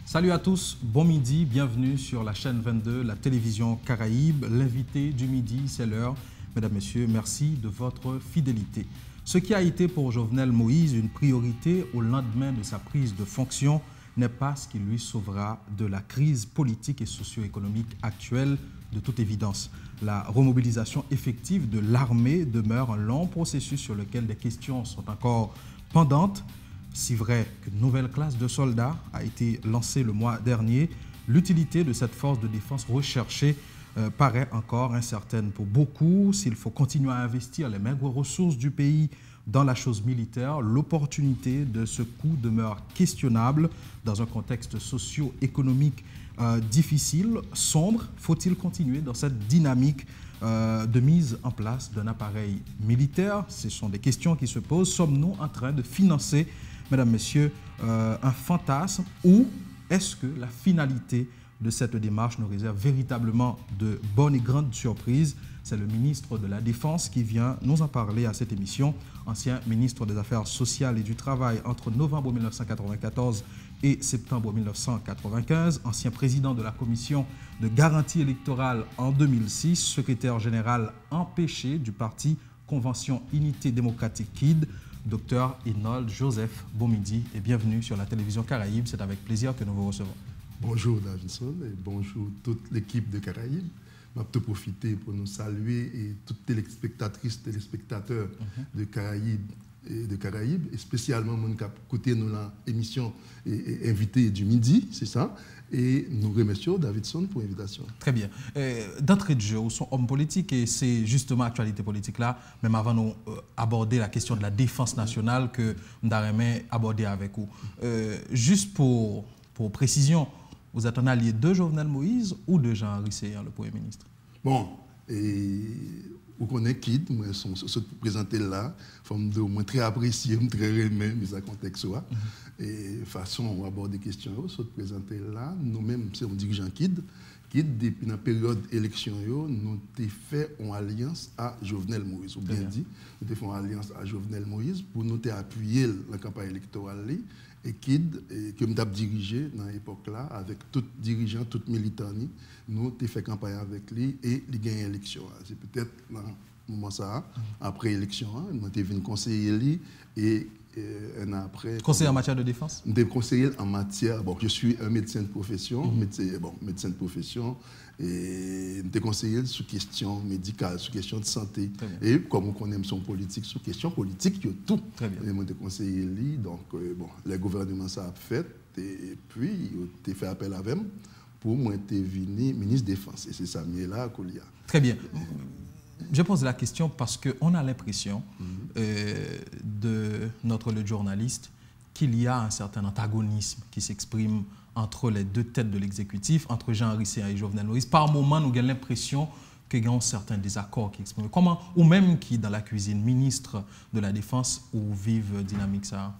Salut à tous, bon midi, bienvenue sur la chaîne 22, la télévision Caraïbe. L'invité du midi, c'est l'heure. Mesdames, Messieurs, merci de votre fidélité. Ce qui a été pour Jovenel Moïse une priorité au lendemain de sa prise de fonction n'est pas ce qui lui sauvera de la crise politique et socio-économique actuelle, de toute évidence. La remobilisation effective de l'armée demeure un long processus sur lequel des questions sont encore pendantes. Si vrai qu'une nouvelle classe de soldats a été lancée le mois dernier, l'utilité de cette force de défense recherchée paraît encore incertaine pour beaucoup. S'il faut continuer à investir les maigres ressources du pays dans la chose militaire, l'opportunité de ce coup demeure questionnable dans un contexte socio-économique difficile, sombre. Faut-il continuer dans cette dynamique de mise en place d'un appareil militaire? Ce sont des questions qui se posent. Sommes-nous en train de financer, mesdames, messieurs, un fantasme, ou est-ce que la finalité de cette démarche nous réserve véritablement de bonnes et grandes surprises? C'est le ministre de la Défense qui vient nous en parler à cette émission. Ancien ministre des Affaires sociales et du Travail entre novembre 1994 et septembre 1995, ancien président de la Commission de garantie électorale en 2006, secrétaire général empêché du parti Convention Unité démocratique KID, Dr Enold Joseph. Bon midi et bienvenue sur la télévision Caraïbe. C'est avec plaisir que nous vous recevons. Bonjour Davidson et bonjour toute l'équipe de Caraïbes. Je vais profiter pour nous saluer et toutes téléspectatrices, téléspectateurs de Caraïbes et spécialement mon côté nous l'émission invité du midi, c'est ça. Et nous remercions Davidson pour l'invitation. Très bien. D'entrée de jeu, où sont hommes politiques et c'est justement l'actualité politique là, même avant nous aborder la question de la défense nationale que nous avons abordé avec vous. Juste pour précision, vous êtes un allié de Jovenel Moïse ou de Jean-Henri Séan, le Premier ministre? Bon, et vous connaissez KID, moi, se présenter là, forme de moi très apprécié, très aimé, mais ça contexte. Et façon, on va aborder des questions, se présenter là, nous-mêmes, c'est un dirigeant KID. KID, depuis la période élection, nous avons fait une alliance à Jovenel Moïse. Ou bien dit, nous avons fait une alliance à Jovenel Moïse pour nous appuyer la campagne électorale. Et KID, que nous avons dirigé dans l'époque là, avec tout dirigeant, tout militant, nous avons fait campagne avec lui et il a gagné l'élection. C'est peut-être dans le moment ça, après l'élection, nous avons venu conseiller lui et un an après. Conseiller en matière de défense? Des conseillers en matière. Bon, je suis un médecin de profession, médecin de profession, et des conseillers sur questions médicales, sur questions de santé. Et comme on aime son politique, sur questions politiques, il y a tout. Très bien. Et moi, des conseillers, donc, bon, le gouvernement ça a fait, et puis, il a fait appel à moi pour moi, être venu ministre de la Défense. Et c'est ça, mais là, qu'il y a. Très bien. Je pose la question parce qu'on a l'impression de le journaliste qu'il y a un certain antagonisme qui s'exprime entre les deux têtes de l'exécutif, entre Jean-Henri Séan et Jovenel Moïse. Par moment, nous avons l'impression qu'il y a certains désaccords qui expriment. Comment, ou même qui, dans la cuisine, ministre de la Défense, ou vive dynamique ça?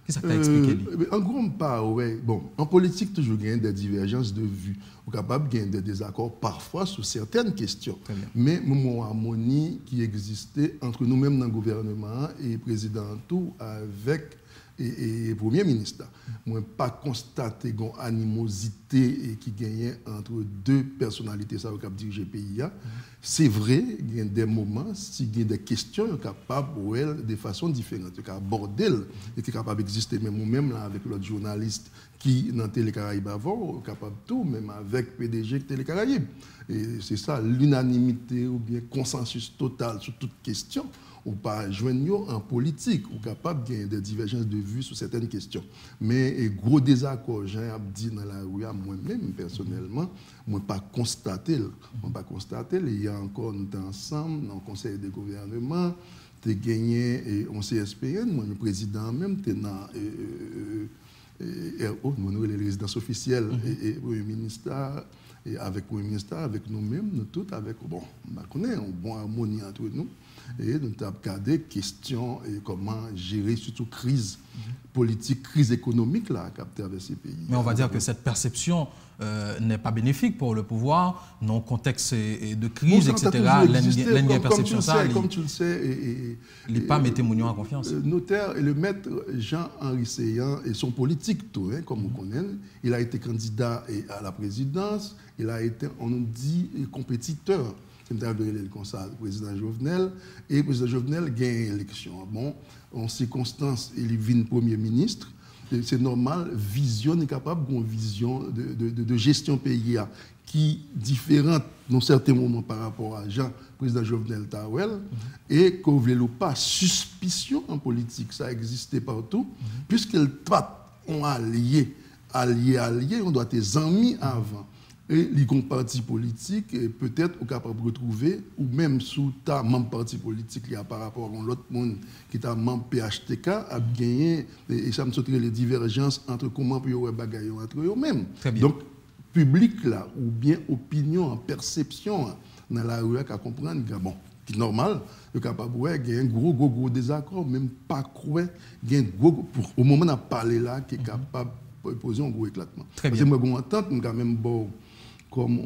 Qu'est-ce que tu as expliqué? En gros, pas, ouais. Bon, en politique, toujours il y a des divergences de vues. On est capable de gagner des désaccords parfois sur certaines questions. Mais il y a une harmonie qui existait entre nous-mêmes dans le gouvernement et le président tout avec le Premier ministre. Moi, je n'ai pas constaté une animosité qui gagnait entre deux personnalités qui ont dirigé le pays. C'est vrai, il y a des moments, s'il y a des questions, on est capable de façon différente. On est aborder et capable d'exister. Même nous-mêmes, avec l'autre journaliste qui dans Télé Caraïbes avant, on est capable de tout, même avec PDG Télé Caraïbes. Et c'est ça, l'unanimité ou bien consensus total sur toute question. On pas joindre en politique, on est capable de gagner des divergences de vues sur certaines questions. Mais gros désaccord, j'ai dit dans la rue, moi-même personnellement, moi pas constaté. Il y a encore nous ensemble dans le conseil de gouvernement, tu as gagné en CSPN, moi le président même, tu es dans RO, les résidences officielles et Premier ministre. Et avec le ministère, avec nous-mêmes, nous tous, avec, bon, on connaît une bonne harmonie entre nous. Et nous avons regardé questions et comment gérer surtout crise politique, crise économique là, à capter avec ces pays. Mais on va dire que cette perception n'est pas bénéfique pour le pouvoir, non contexte de crise, etc. L'ennemi perception ça. Comme tu le sais, il n'est pas mettre Mounion en confiance. Notaire et le maître Jean-Henri Seyan et son politique, tout, hein, comme on connaît, il a été candidat à la présidence, il a été, on nous dit, compétiteur. Le président Jovenel, et le président Jovenel gagne l'élection. Bon, en circonstances, il vient premier ministre. C'est normal, vision est capable d'une vision de gestion pays qui est différente dans certains moments par rapport à Jean, président Jovenel Tawel, et qu'on ne voulait pas suspicion en politique, ça existait partout, puisqu'elle ont allié, on doit être amis avant. Et les partis politiques, peut-être, sont capables de retrouver, ou même sous ta membre parti politique, il y a par rapport à l'autre monde qui est membre PHTK, a gagné, et ça me sauterait les divergences entre comment puis y bagaille entre eux-mêmes. Donc, public là, ou bien opinion, perception, dans la rue, à comprendre que bon, qui est normal, le capable de gagner un gros désaccord, même pas quoi, au moment de parler là, qui est capable de poser un gros éclatement. Très bien. Parce que moi, je entends quand même bon. Comme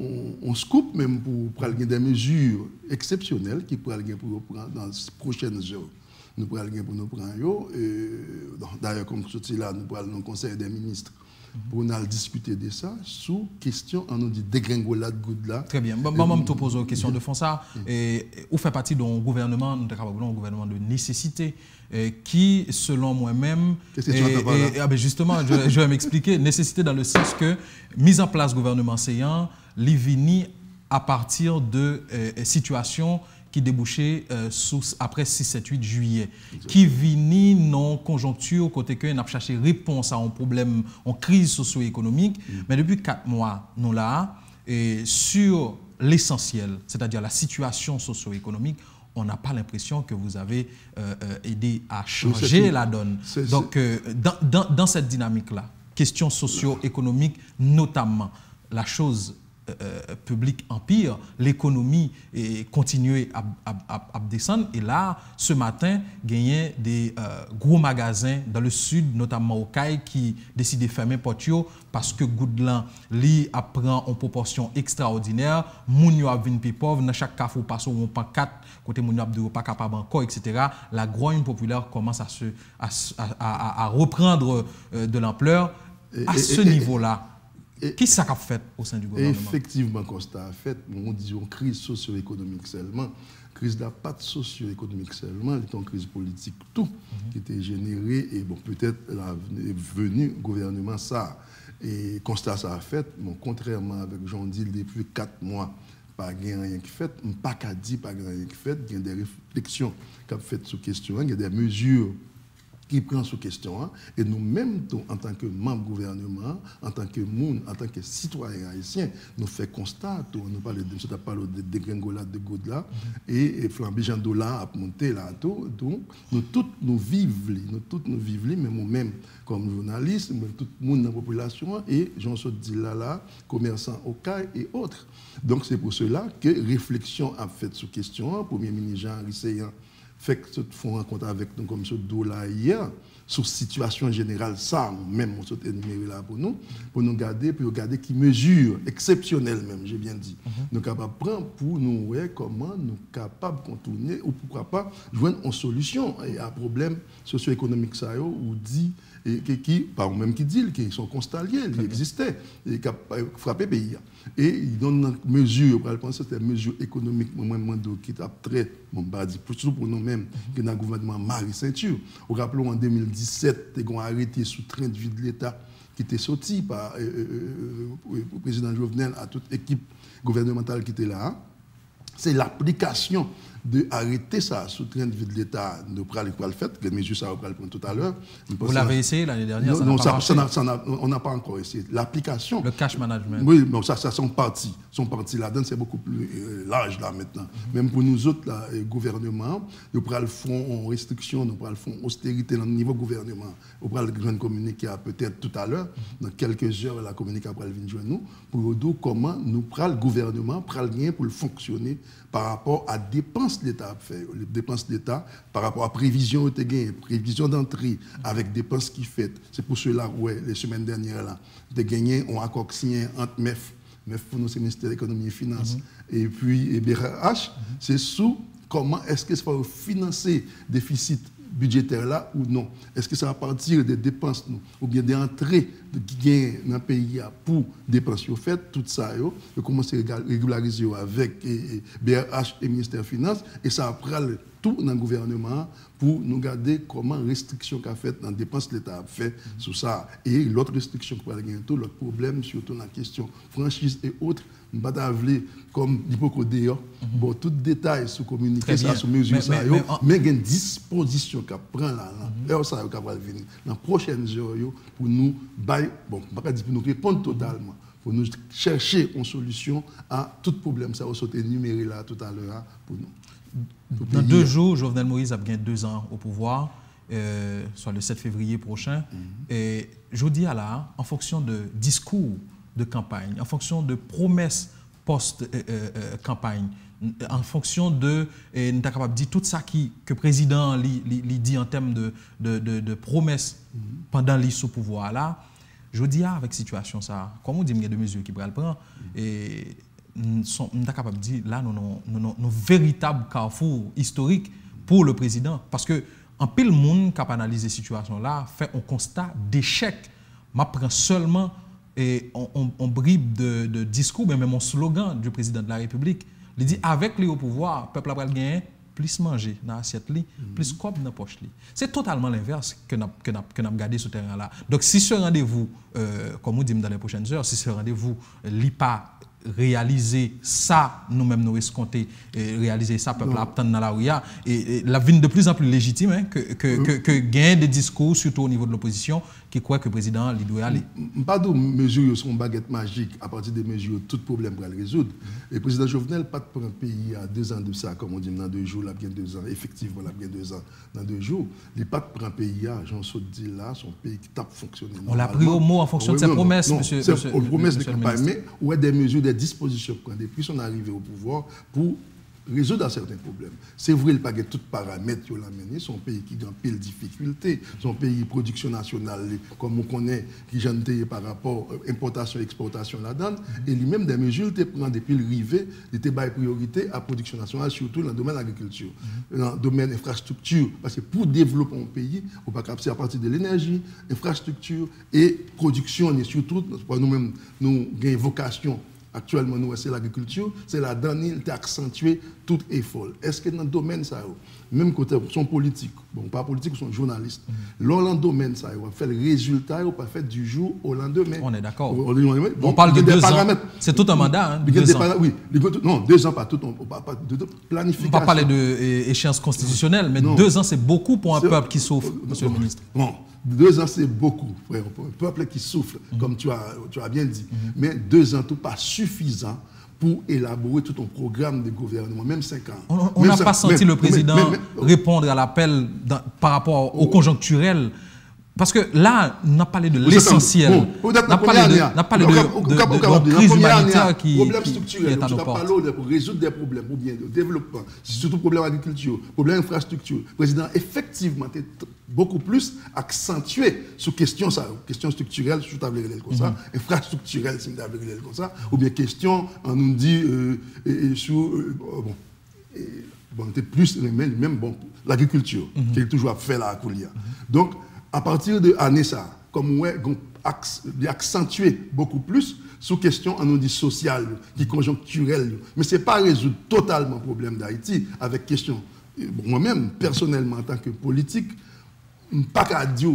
on se coupe même pour prendre des mesures exceptionnelles qui pourraient pour prendre dans les prochaines heures. Nous pourrons pour nous prendre. D'ailleurs, comme c'est là, nous pourrons dans le Conseil des ministres pour nous discuter de ça sous question, on nous dit dégringolade goutte là. Très bien. Moi, je te pose une question de fond ça. Vous faites partie d'un gouvernement, un gouvernement de nécessité qui, selon moi-même, justement, je vais m'expliquer, nécessité dans le sens que mise en place gouvernement Seyan, l'IVINI à partir de situations qui débouchaient après 6-7-8 juillet, qui vini non conjoncture côté que n'a cherché réponse à un problème, en crise socio-économique, mais depuis 4 mois, nous là, sur l'essentiel, c'est-à-dire la situation socio-économique, on n'a pas l'impression que vous avez aidé à changer la donne. Donc, dans cette dynamique-là, question socio-économique notamment, la chose publique empire, l'économie continue à descendre. Et là, ce matin, il y a des gros magasins dans le sud, notamment au Caille, qui décident de fermer Portio parce que Goudlan li apprend en proportion extraordinaire. Mounio a venu plus pauvre, dans chaque café passe on prend 4 côté Mounio a pas capable encore, etc. La grogne populaire commence à reprendre de l'ampleur. À ce niveau-là, qui ça a fait au sein du gouvernement? Effectivement, constat a fait, on dit une crise socio-économique seulement. Crise de la patte socio-économique seulement, c'est une crise politique tout qui était générée et bon, peut-être la venue gouvernement ça. Et constat ça a fait, bon, contrairement avec Jean Dil depuis 4 mois, pas rien qui fait, pas qu'à dire pas rien qui fait, il y a des réflexions qui ont fait sur question, il y a des mesures qui prend sous question. Et nous-mêmes, en tant que membre du gouvernement, en tant que monde, en tant que citoyen haïtien, nous faisons constat, nous parlons de dégringolade de gouttes là, et flambégeant dollar a monté là, donc nous tous nous vivons, même nous-mêmes comme journalistes, même tout le monde dans la population, et j'en suis dit là, commerçants au CAI et autres. Donc c'est pour cela que réflexion a fait sous question, Premier ministre Jean-Henri Seyan fait que font rencontre avec nous comme ce dollar hier sur situation générale ça même on s'est énuméré là pour nous garder qui mesure exceptionnelle même j'ai bien dit nous capables prendre pour nous voir comment nous capables contourner ou pourquoi pas joindre une solution à problème socio-économique ça ou dit et qui par même qui dit qu'ils sont constatés ils existaient et qui frappé pays et ils donnent une mesure pour penser c'était une mesure économique qui est très bon bah dit surtout pour nous-mêmes que dans le gouvernement Marie Ceinture au rappelons en 2017 ils ont arrêté sous train de vie de l'État qui était sorti par le président Jovenel à toute équipe gouvernementale qui était là. C'est l'application de arrêter ça sous train de vie de l'État. Nous prenons le fait, que mesures ça va prendre tout à l'heure. Vous l'avez essayé l'année dernière, non, on n'a pas encore essayé. L'application. Le cash management. Oui, mais ça sont partis. Là-dedans, c'est beaucoup plus large là maintenant. Même pour nous autres, là, gouvernement, nous prenons le fonds en restriction, nous prenons le fonds austérité dans le niveau gouvernement. Nous prenons le grand communiqué peut-être tout à l'heure, dans quelques heures, la communiqué après venir joindre nous, pour nous dire comment nous prenons le gouvernement, prenons le lien pour le fonctionner par rapport à dépenses dépenses de l'État fait, les dépenses d'État par rapport à prévision prévision d'entrée avec dépenses qui fait. C'est pour cela ouais, les semaines dernières là, de gagner on accord signé entre MEF pour nous c'est le ministère de l'économie et finances et puis BRH, c'est sous comment est-ce que ça va financer déficit budgétaire là ou non? Est-ce que ça va partir des dépenses nous, ou bien des entrées qui gagnent dans le pays pour dépenses faites, tout ça, on commence à régulariser avec BRH et ministère des Finances et ça prend tout dans le gouvernement pour nous garder comment restriction qu'a fait dans les dépenses que l'État a fait sur ça. Et l'autre restriction qu'on va gagner, l'autre problème, surtout dans la question franchise et autres, je ne vais pas comme l'hypocodé, bon, tout détail sur communiquer ça, sur mesure ça, mais il y a une disposition qu'on prend là, et ça va venir dans les prochaines heures pour nous, bon, je ne vais pas dire pour nous répondre totalement, pour nous chercher une solution à tout problème. Ça va sauter énuméré là tout à l'heure pour nous. Dans 2 jours, Jovenel Moïse a gagné 2 ans au pouvoir, soit le 7 février prochain. Et je dis là, en fonction de discours de campagne, en fonction de promesses post-campagne, en fonction de, nous sommes capables de dire tout ça que le président dit en termes de promesses pendant l'île sous pouvoir là, je dis avec situation ça, comme on dit, il y a des mesures qui prennent le prendre. Et nous sommes capables de dire là, nous avons un véritable carrefour historique pour le président. Parce que en pile monde qui a analysé cette situation-là fait un constat d'échec. Je prends seulement on bribe de discours, mais même mon slogan du président de la République. Il dit avec les hauts pouvoirs, le peuple a gagné plus manger dans l'assiette, plus cob dans la poche. C'est totalement l'inverse que nous avons gardé ce terrain-là. Donc si ce rendez-vous, comme on dit dans les prochaines heures, si ce rendez-vous n'est pas réaliser ça, nous-mêmes nous escompter, réaliser ça, peuple attend dans la rue, et la vie de plus en plus légitime hein, que gain des discours, surtout au niveau de l'opposition, qui croit que le président il doit aller. Pas de mesures sont baguette magique à partir des mesures, tout problème pour le résoudre. Le président Jovenel pas pour un pays à 2 ans de ça, comme on dit dans 2 jours, là bien 2 ans, effectivement, là bien 2 ans dans 2 jours. Il n'est pas pour un pays à, j'en saute dit là, son pays qui tape fonctionner. On l'a pris au mot en fonction de ses promesses, monsieur. C'est une promesse de campagne, mais où est des mesures, des dispositions qu'on a depuis son arrivée au pouvoir pour résoudre certains problèmes. C'est vrai, il n'y a pas tout paramètres qui l'ont mené. Son pays qui a pile difficulté, son pays production nationale, comme on connaît, qui gêne par rapport à importation et exportation là-dedans, et lui-même des mesures, il prend depuis le rivet, il était priorité à la production nationale, surtout dans le domaine de l'agriculture, dans le domaine de l'infrastructure, parce que pour développer un pays, on va capter à partir de l'énergie, infrastructure et production, et surtout, nous-mêmes, nous avons vocation. Actuellement, nous, c'est l'agriculture, c'est la dernière qui a accentué tout effort. Est-ce que dans le domaine, ça, même côté son politique, bon, pas politique, son journaliste, dans le domaine, ça, on fait le résultat, on pas fait du jour au lendemain. On est d'accord. On parle de 2 ans. C'est tout un mandat, hein, 2 ans. Oui, non, 2 ans, pas tout, pas de planification. On ne va pas parler d'échéance constitutionnelle, mais 2 ans, c'est beaucoup pour un peuple qui souffre, monsieur le ministre. Bon. 2 ans, c'est beaucoup, frère. Pour un peuple qui souffre, comme tu as bien dit. Mais 2 ans, tout pas suffisant pour élaborer tout un programme de gouvernement, même 5 ans. On n'a pas senti le président répondre à l'appel par rapport au conjoncturel. Parce que là, on a parlé de l'essentiel. On a parlé de crise humanitaire qui est à nos portes. Pour résoudre des problèmes, ou bien de développement, surtout problème d'agriculture, problème d'infrastructure. Le président, effectivement, est beaucoup plus accentué sur questions structurelles, si tu as comme ça, infrastructurelles, si tu as comme ça, ou bien questions, on nous dit, sur, plus, même, l'agriculture, qui est toujours fait là à Koulia. Donc, à partir de l'année ça, comme on accentué beaucoup plus sur question, on nous dit sociale, qui est conjoncturelle, mais ce n'est pas résoudre totalement le problème d'Haïti avec question. Moi-même, personnellement, en tant que politique, pas qu'à dire,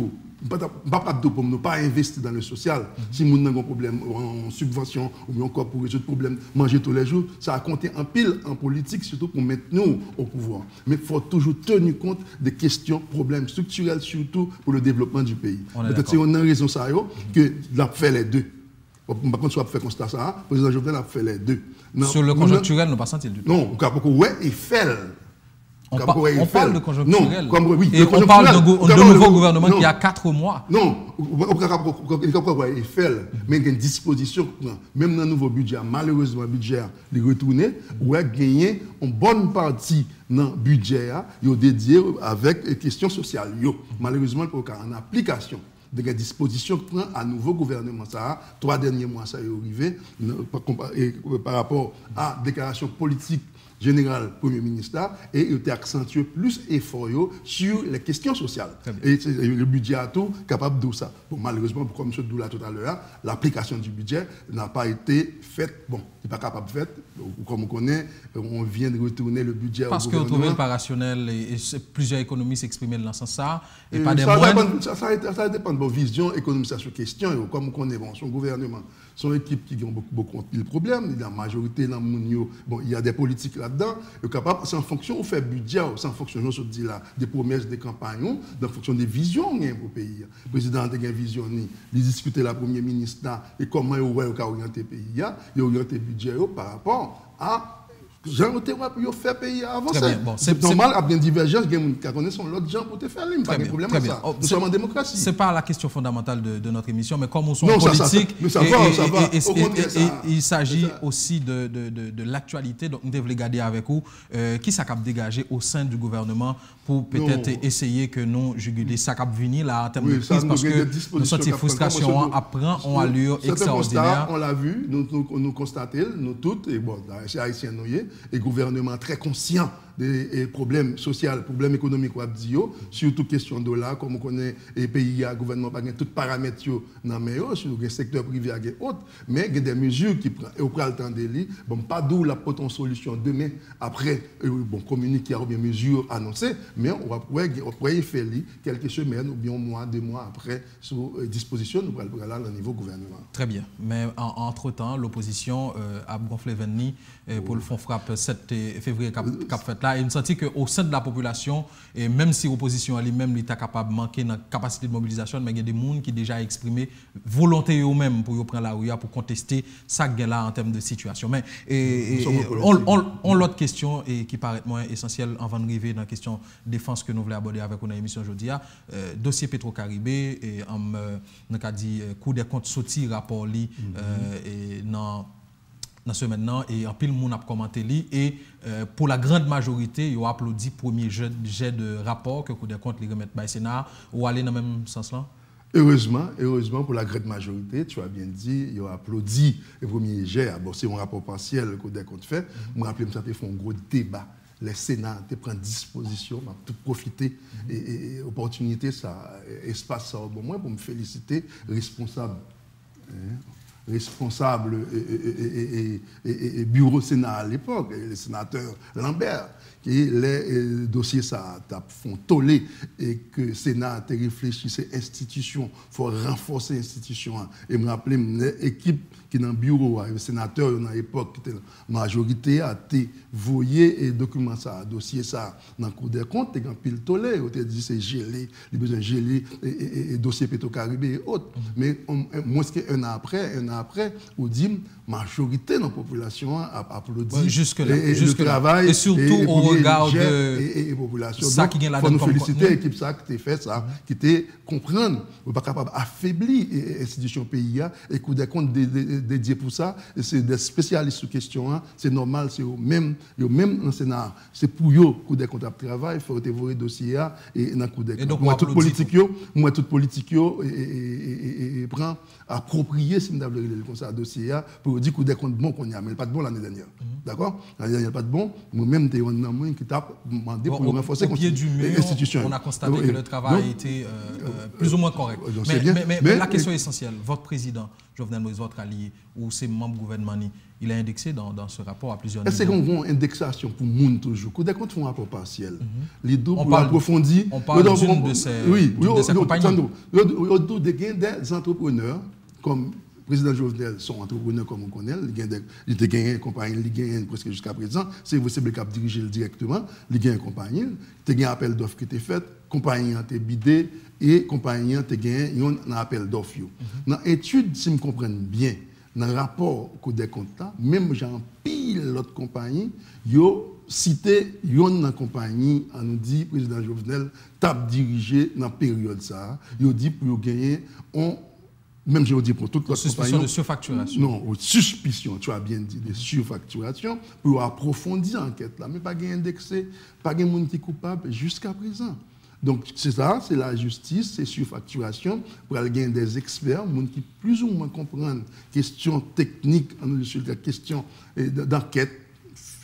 pour ne pas investir dans le social. Si nous avons un problème en subvention ou encore pour résoudre le problème manger tous les jours, ça a compté en pile en politique, surtout pour mettre nous au pouvoir. Mais il faut toujours tenir compte des questions, problèmes structurels, surtout pour le développement du pays. Peut-être si on a raison ça, que l'a fait les deux. Par contre, si on a fait constat ça, le président Jovenel a fait les deux. Sur le conjoncturel, nous ne pas senti du tout. Non, oui, il fait. On parle de conjoncturel. Non, oui, et on parle de nouveau gouvernement qui a 4 mois. Non, il faut Eiffel, mais il y a une disposition, même dans le nouveau budget, malheureusement, le budget est retourné, où il y a gagné une bonne partie dans le budget dédié avec les questions sociales. Malheureusement, il faut en application des dispositions que prend à nouveau gouvernement. Ça, 3 derniers mois, ça est arrivé par rapport à la déclaration politique général Premier ministre, et il a accentué plus d'efforts sur les questions sociales. Et le budget a tout capable de ça. Bon, malheureusement, comme je disais tout à l'heure, l'application du budget n'a pas été faite. Bon, il n'est pas capable de faire. Comme on connaît, on vient de retourner le budget parce au gouvernement. Parce que vous trouvez pas rationnel et plusieurs économistes s'exprimer dans ce sens-là. Et pas des ça dépend de vos visions économiques sur cette question. Comme on connaît, son gouvernement, son équipe qui ont beaucoup de problèmes. La majorité, il y a des politiques là-dedans. Capable, c'est en fonction où fait budget, c'est en fonction des promesses des campagnes, en fonction des visions pour le pays. Le président a une vision, il discute la Premier ministre et comment il va orienter le pays, il oriente le budget par rapport à Jean pour faire payer avancer. Bon, c'est normal, il y a une divergence, il y a des gens qui l'autre gens pour te faire, il n'y a pas de problème avec ça. Nous sommes en démocratie. Ce n'est pas la question fondamentale de notre émission, mais comme on est politique, il s'agit aussi de l'actualité. Donc, nous devons regarder avec vous qui s'est dégagé au sein du gouvernement pour peut-être essayer que nous juguler ça cap venir là en termes de crise, parce que nous sentons frustration apprend en allure extraordinaire. On l'a vu, nous constatons, nous tous, et bon, c'est haïtien nous et gouvernement très conscient des problèmes sociaux, problèmes économiques, surtout question de dollar, comme on connaît les pays, le gouvernement n'a pas tous les paramètres dans le secteur privé et autres, mais il y a des mesures qui prennent, et au printemps le temps de l'île, bon, pas d'où la potentielle solution demain, après, bon, communiquer à des mesures annoncées, mais on pourrait faire quelques semaines ou bien un mois, 2 mois après, sous disposition, nous pourrons aller au niveau gouvernement. Très bien, mais entre-temps, l'opposition a gonflé Venni pour le fonds frappe 7 février cap fait là, et nous sentons qu'au sein de la population, et même si l'opposition elle-même est capable de manquer dans la capacité de mobilisation, mais il y a des gens qui ont déjà exprimé volonté eux-mêmes pour prendre la rue pour contester ça là en termes de situation. Mais on l'autre question et qui paraît moins essentielle avant de arriver dans la question de défense que nous voulons aborder avec une émission aujourd'hui, dossier Petro-Caribé et on a dit coup des comptes sorti rapport li dans ce maintenant et en pile monde a commenté li et pour la grande majorité il a applaudi premier jet de rapport que coup des comptes les remettre par Sénat ou aller dans le même sens là. Heureusement, pour la grande majorité, tu as bien dit, il a applaudi le premier jet. Bon, c'est un rapport partiel que des comptes fait. Je me rappelle que ça fait un gros débat. Les Sénats prennent disposition, tout profiter et opportunité, ça, espace ça au bon moins pour me féliciter, responsable et bureau Sénat à l'époque, le sénateur Lambert, qui les dossiers ça font toller et que le Sénat a réfléchi ces institutions, il faut renforcer l'institution. Et me rappeler l'équipe qui est dans le bureau, le sénateur dans l'époque qui était la majorité, a été voyé et document ça, dossier ça dans le Cour des comptes, et quand pile tollé, on a dit c'est gelé, il besoin de geler et dossier Petro-Caribé et autres. Mais moins qu'un an après, on dit majorité de la population a applaudi le travail et surtout au regard de la population. Ça qui gagne la donne. Il faut nous féliciter l'équipe ça qui a fait ça, qui était comprendre, pas capable d'affaiblir l'institution pays et coup des comptes dédié pour ça. C'est des spécialistes sur question. C'est normal, c'est même dans le Sénat. C'est pour eux coup des comptes de travail, il faut évoluer le dossier et dans le coup des comptes. Moi, toute politique et prend approprier si nous avons le dossier pour dire coup des comptes bon qu'on y a, mais pas de bon l'année dernière. D'accord? L'année dernière, pas de bon. Moi-même, tu es un qui t'a demandé pour renforcer l'institution. On a constaté que le travail a été plus ou moins correct. Mais la question essentielle, votre président, Jovenel Moïse, votre allié, ou ses membres gouvernementaux, il a indexé dans ce rapport à plusieurs niveaux. Est-ce qu'on a une indexation pour le monde toujours? Quand on fait un rapport partiel, les deux pour approfondir. On parle d'une de ces compagnies. Il y a des entrepreneurs, comme le président Jovenel, sont entrepreneurs comme on connaît, il a gagné une compagnie, il a gagné presque jusqu'à présent, c'est vous qui a dirigé directement, il a gagné une compagnie, il a gagné un appel d'offres qui était fait, compagnie a été bidée et compagnie a gagné un appel d'offres. Dans l'étude, si je comprends bien, dans le rapport que des comptes, même j'en pile l'autre compagnie, citer une compagnie, on nous dit, le président Jovenel, tape dirigé dans la période ça. Il dit pour gagner, même je dis pour toute la suspicion de surfacturation. Non, suspicion, tu as bien dit, de surfacturation, pour approfondir l'enquête là. Mais pas gagner indexé, pas gagner monde qui est coupable jusqu'à présent. Donc, c'est ça, c'est la justice, c'est surfacturation, pour aller gagner des experts, monde qui plus ou moins comprennent questions techniques, sur la question d'enquête,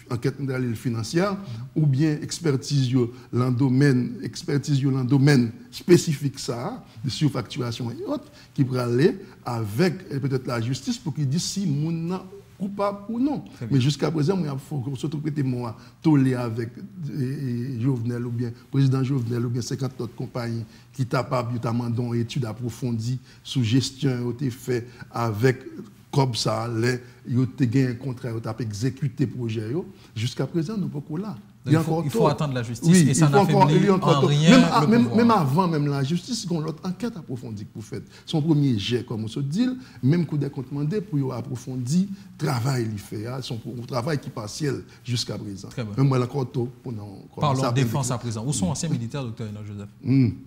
enquête financière, ou bien expertise dans le domaine spécifique ça, de surfacturation et autres, qui pourrait aller avec peut-être la justice pour qu'il dise si mon coupable ou non. Mais jusqu'à présent, il faut surtout prêter moi tollé avec Jovenel ou bien président Jovenel ou bien 50 autres compagnies qui tapent notamment dans une étude approfondie sous gestion été fait avec comme ça, ils ont gagné un contrat, ils ont exécuté le projet. Jusqu'à présent, nous ne sommes pas là. Il faut attendre la justice et ça n'affaiblit en rien même avant même la justice, il y a l'autre enquête approfondie pour faire. Son premier jet, comme on se dit, même coup des comptes demandés pour approfondir le travail qu'il fait, son travail qui est partiel jusqu'à présent. Même moi, encore tôt. Parlons de défense à présent. Où sont anciens militaires, docteur Joseph?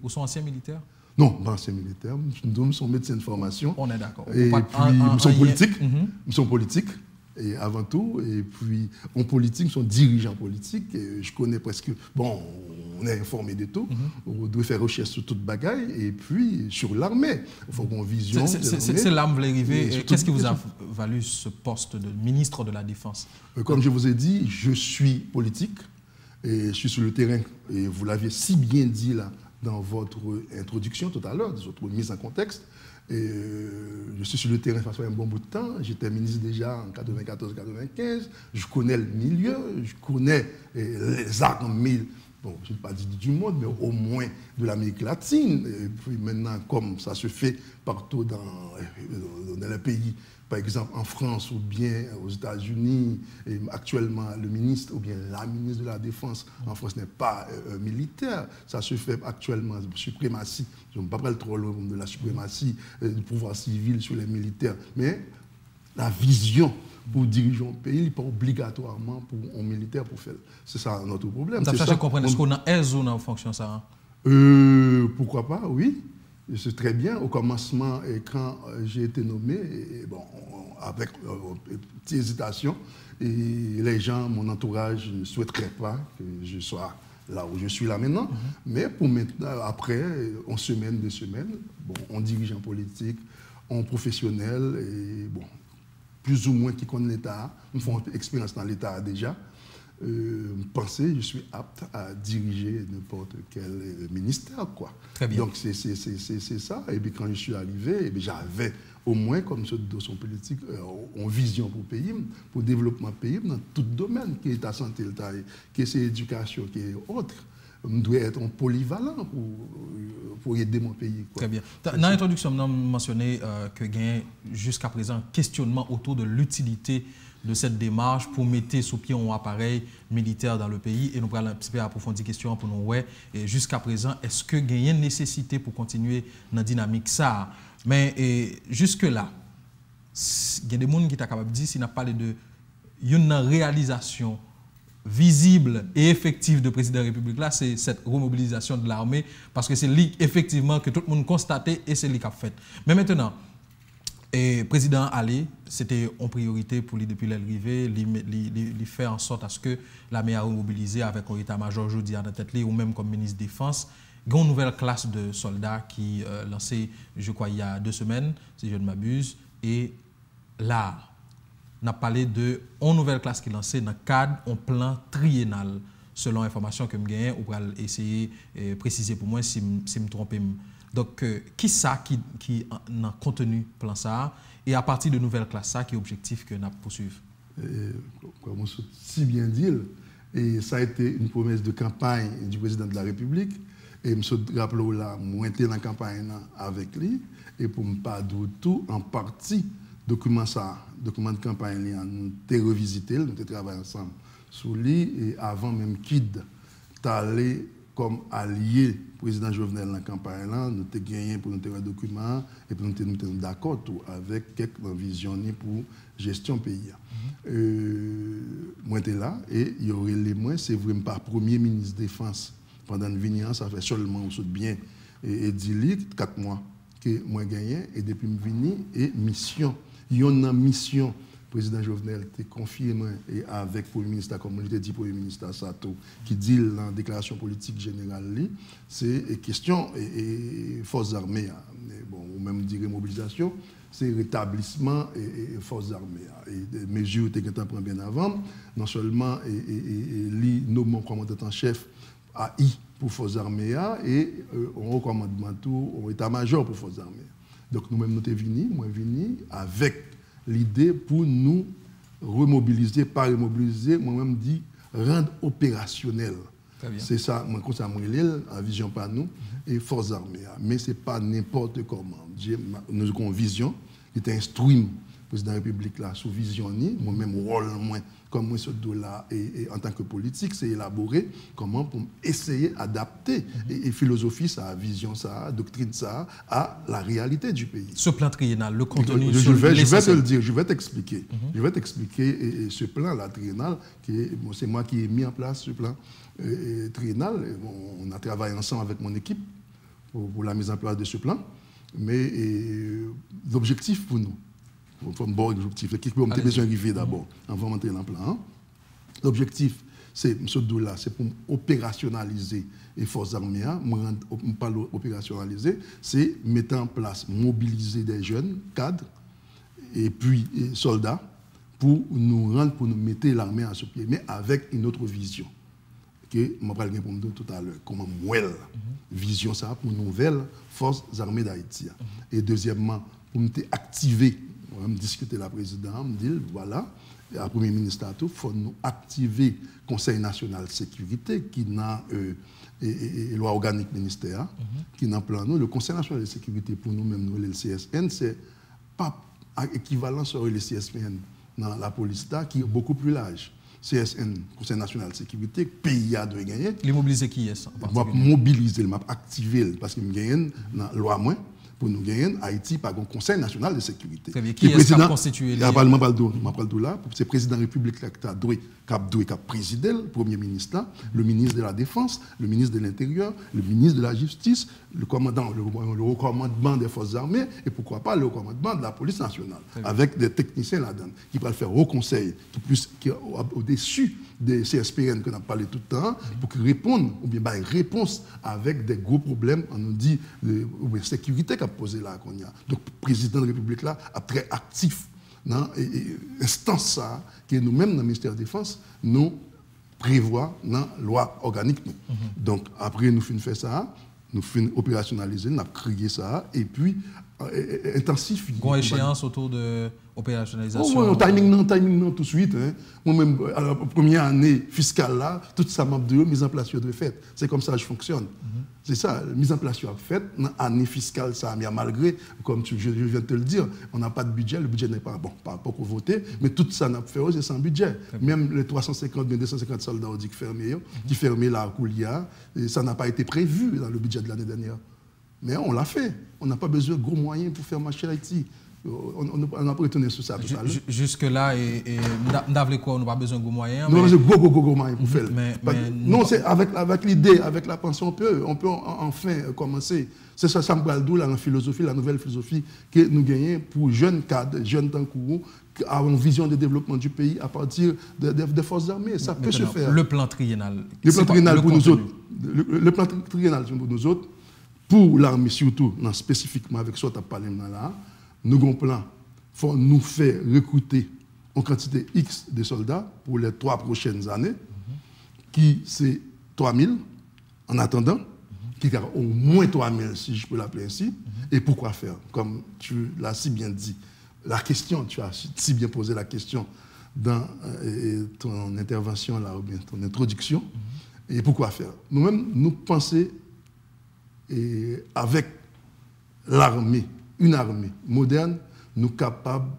Où sont anciens militaires? Non, anciens militaires. Nous sommes médecins de formation. On est d'accord. Et puis, nous sommes politiques. Nous sommes politiques. Et avant tout, et puis en politique, nous sommes dirigeants politiques. Et je connais presque, bon, on est informé de tout. On doit faire recherche sur toute bagaille. Et puis sur l'armée, il faut qu'on vision. C'est là où vous voulez arriver. Qu'est-ce qui vous a valu ce poste de ministre de la Défense? Comme je vous ai dit, je suis politique et je suis sur le terrain. Et vous l'aviez si bien dit là dans votre introduction tout à l'heure, votre mise en contexte. Et je suis sur le terrain ça fait un bon bout de temps. J'étais ministre déjà en 94-95. Je connais le milieu, je connais les armes, bon, je ne vais pas dire du monde, mais au moins de l'Amérique latine. Et puis maintenant, comme ça se fait partout dans les pays, par exemple en France ou bien aux États-Unis, et actuellement le ministre ou bien la ministre de la Défense en France n'est pas militaire. Ça se fait actuellement, suprématie, je ne vais pas parler trop loin de la suprématie du pouvoir civil sur les militaires, mais la vision pour diriger un pays, il n'est pas obligatoirement pour un militaire pour faire. C'est ça notre problème. Ça, je comprends. Est-ce qu'on a un zone en fonction de ça? Pourquoi pas, oui. C'est très bien. Au commencement, quand j'ai été nommé, bon, avec petite hésitation, et les gens, mon entourage ne souhaiteraient pas que je sois là où je suis là maintenant. Mais pour maintenant, après, en semaine, 2 semaines, bon, on dirige en politique, on professionnel, et bon, plus ou moins qui connaît l'État, nous faisons une expérience dans l'État déjà. Penser, je suis apte à diriger n'importe quel ministère, quoi. Très bien. Donc c'est ça. Et puis quand je suis arrivé, j'avais au moins comme ce dossier politique, en vision pour le pays, pour le développement du pays, dans tout domaine, qui est la santé, qui est l'éducation, qui est autre. On doit être polyvalent pour aider mon pays, quoi. Très bien. Dans l'introduction, on a mentionné que il y a jusqu'à présent un questionnement autour de l'utilité de cette démarche pour mettre sous pied un appareil militaire dans le pays. Et nous allons un petit peu approfondir la question pour nous. Ouais, jusqu'à présent, est-ce qu'il y a une nécessité pour continuer dans la dynamique ça? Mais jusque-là, il y a des gens qui sont capables de dire, s'il n'a pas parlé de une réalisation visible et effective de président de la République, là, c'est cette remobilisation de l'armée, parce que c'est lui, effectivement, que tout le monde constatait et c'est lui qui a fait. Mais maintenant, le président Ali, c'était en priorité pour lui depuis l'arrivée, il fait en sorte à ce que l'armée a remobilisé avec un état-major aujourd'hui à la tête, ou même comme ministre de la Défense. Il y a une nouvelle classe de soldats qui lancée, je crois, il y a 2 semaines, si je ne m'abuse, et là, on a parlé de une nouvelle classe qui est lancée dans le cadre d'un plan triennal, selon l'information que je gagne, ou pour essayer de préciser pour moi si je me trompe. Donc, qui ça qui a contenu plan ça, et à partir de nouvelles classes, ça qui est objectif que nous poursuivre? Comme on si bien dit, et ça a été une promesse de campagne du président de la République. Et je me rappelle là, moi j'étais dans la campagne avec lui, et pour ne pas de tout, en partie, document de campagne, nous avons revisité, nous avons travaillé ensemble sur lui, et avant même KID, allé comme allié président Jovenel dans la campagne, nous avons gagné pour nous faire documents et pour nous être d'accord avec quelques visions pour gestion pays. Moi, j'étais là et il y aurait les moins, c'est vraiment pas premier ministre de défense pendant une vignoble, ça fait seulement au bien et 4 mois que moi gagné et depuis que je venu et mission. Il y a une mission. Le président Jovenel était confié et avec le Premier ministre, comme on l'a dit, le Premier ministre Sato, qui dit dans la déclaration politique générale, c'est question et forces armées, bon, ou même dire mobilisation, c'est rétablissement et forces armées. Et des mesures que tu prends bien avant, non seulement nos commandants en chef AI pour forces armées et on recommandement tout au état-major pour forces armées. Donc nous-mêmes nous sommes venus avec l'idée pour nous remobiliser, pas remobiliser, moi-même dit rendre opérationnel. C'est ça, moi, comme ça, moi, en vision pas nous, et forces armées. Mais ce n'est pas n'importe comment. Nous avons une vision qui est instruite, le président de la République, là, sous vision, moi-même, rôle, comme moi, ce dos-là, et en tant que politique, c'est élaborer comment pour essayer d'adapter et philosophie, ça, vision, ça, doctrine, ça, à la réalité du pays. Ce plan triennal, le contenu... Je vais te le dire, je vais t'expliquer. Je vais t'expliquer ce plan-là triennal, c'est moi qui ai mis en place ce plan triennal. On a travaillé ensemble avec mon équipe pour la mise en place de ce plan. Mais l'objectif pour nous, il faut un bon objectif. L'équipe a besoin d'arriver d'abord, avant d'entrer dans le plan. L'objectif, c'est pour opérationnaliser les forces armées. On parle opérationnaliser, c'est mettre en place, mobiliser des jeunes cadres et puis soldats pour nous mettre l'armée à ce pied, mais avec une autre vision. Que je vais parler pour nous tout à l'heure, comment moi, vision ça pour une nouvelle forces armées d'Haïti. Et deuxièmement, pour nous activer, on va discuter la présidente, me dit voilà, le Premier ministre il faut nous activer le Conseil national de sécurité qui n'a loi organique ministère, qui n'a plan nous. Le Conseil national de sécurité pour nous-mêmes, nous, le CSN, c'est pas équivalent sur le CSPN dans la police qui est beaucoup plus large. CSN, Conseil national de sécurité, pays a de gagner. Les mobiliser qui est ça? On va mobiliser, on va activer, parce que nous gagnons dans la loi moins. Pour nous gagner, Haïti par un Conseil national de sécurité. Qui est-ce qui a constitué c'est le président de la République qui a présidé, le Premier ministre, le ministre de la Défense, le ministre de l'Intérieur, le ministre de la Justice, le recommandement des forces armées et pourquoi pas le recommandement de la police nationale, avec des techniciens là-dedans, qui peuvent le faire au Conseil, qui est au-dessus des CSPN qu'on a parlé tout le temps, pour qu'ils répondent, ou bien une réponse avec des gros problèmes, on nous dit, de sécurité qu'a posé là. Donc, le président de la République là, est très actif dans l'instance ça, que nous-mêmes, dans le ministère de la Défense, nous prévoit dans la loi organique. Donc, après, nous finissons faire ça, nous finissons opérationnaliser, nous avons créé ça, et puis, intensifier. Une échéance autour de l'opérationnalisation. Oh, timing non, tout de suite. Hein. Moi-même, à la première année fiscale, là, tout ça m'a dit, mise en place sur de fait. C'est comme ça que je fonctionne. C'est ça, mise en place sur fait. Dans l'année fiscale, ça, mais malgré, comme je viens de te le dire, on n'a pas de budget, le budget n'est pas bon, pas pour voter, mais tout ça n'a fait, c'est sans budget. Même les 350, 250 soldats qui fermaient la Koulia, ça n'a pas été prévu dans le budget de l'année dernière. Mais on l'a fait. On n'a pas besoin de gros moyens pour faire marcher Haïti. On a prétenu sur ça tout à l'heure. Jusque-là, on n'a pas besoin de gros moyens. Non, mais... gros moyens pour faire. Non, c'est avec l'idée, avec la pensée, on peut enfin commencer. C'est ça, Sambaldou, la philosophie, la nouvelle philosophie que nous gagnons pour jeunes cadres, jeunes Tankourou, qui ont une vision de développement du pays à partir des forces armées. Ça peut se faire. Le plan triennal. Le plan triennal pour nous autres. Le plan triennal pour nous autres. Pour l'armée surtout, spécifiquement avec ce que tu as parlé là, nous avons un plan, il faut nous faire recruter en quantité X de soldats pour les 3 prochaines années, qui c'est 3 000 en attendant, qui est au moins 3 000 si je peux l'appeler ainsi. Et pourquoi faire? Comme tu l'as si bien dit, la question, tu as si bien posé la question dans ton intervention, là, ou bien ton introduction. Et pourquoi faire? Nous-mêmes, nous pensons et avec l'armée, une armée moderne, nous sommes capables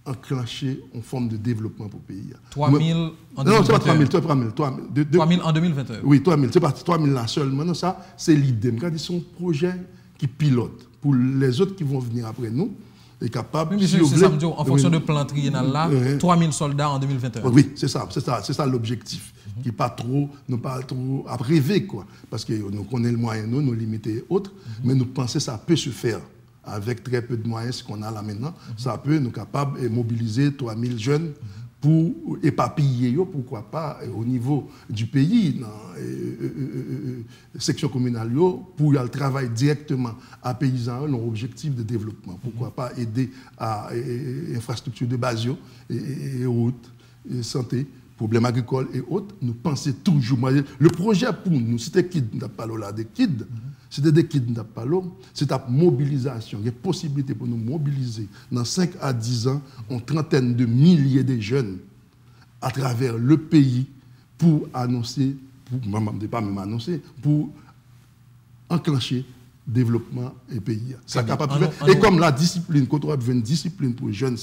enclencher en forme de développement pour le pays. 3 000 en 2021. Non, c'est pas 3 000, 3 000 en 2021. Oui, 3 000, c'est pas 3 000 là seulement. Non, ça, c'est l'idée. Regardez, c'est un projet qui pilote pour les autres qui vont venir après nous. Est capable oui, c'est ça, en fonction de plan triennal là, 3 000 soldats en 2021. Oui, c'est ça l'objectif. Qui pas trop, ne pas trop à rêver, quoi. Parce que nous connaissons le moyen, nos limités et autres, mais nous pensons que ça peut se faire. Avec très peu de moyens, ce qu'on a là maintenant, ça peut nous capables de mobiliser 3 000 jeunes pour éparpiller, pourquoi pas, au niveau du pays, dans la section communale, pour y aller travailler directement à paysans, leur objectif de développement. Pourquoi pas aider à l'infrastructure de base et routes, et santé, problèmes agricoles et autres. Nous pensons toujours. Le projet pour nous, c'était Kidnapalo là, des kids. C'était des Kidnapalo, c'est la mobilisation. Il y a possibilité pour nous mobiliser dans 5 à 10 ans une trentaine de milliers de jeunes à travers le pays pour annoncer, pas même annoncer, pour enclencher le développement et pays. C'est capable de faire. Et comme la discipline, quand on a une discipline pour les jeunes,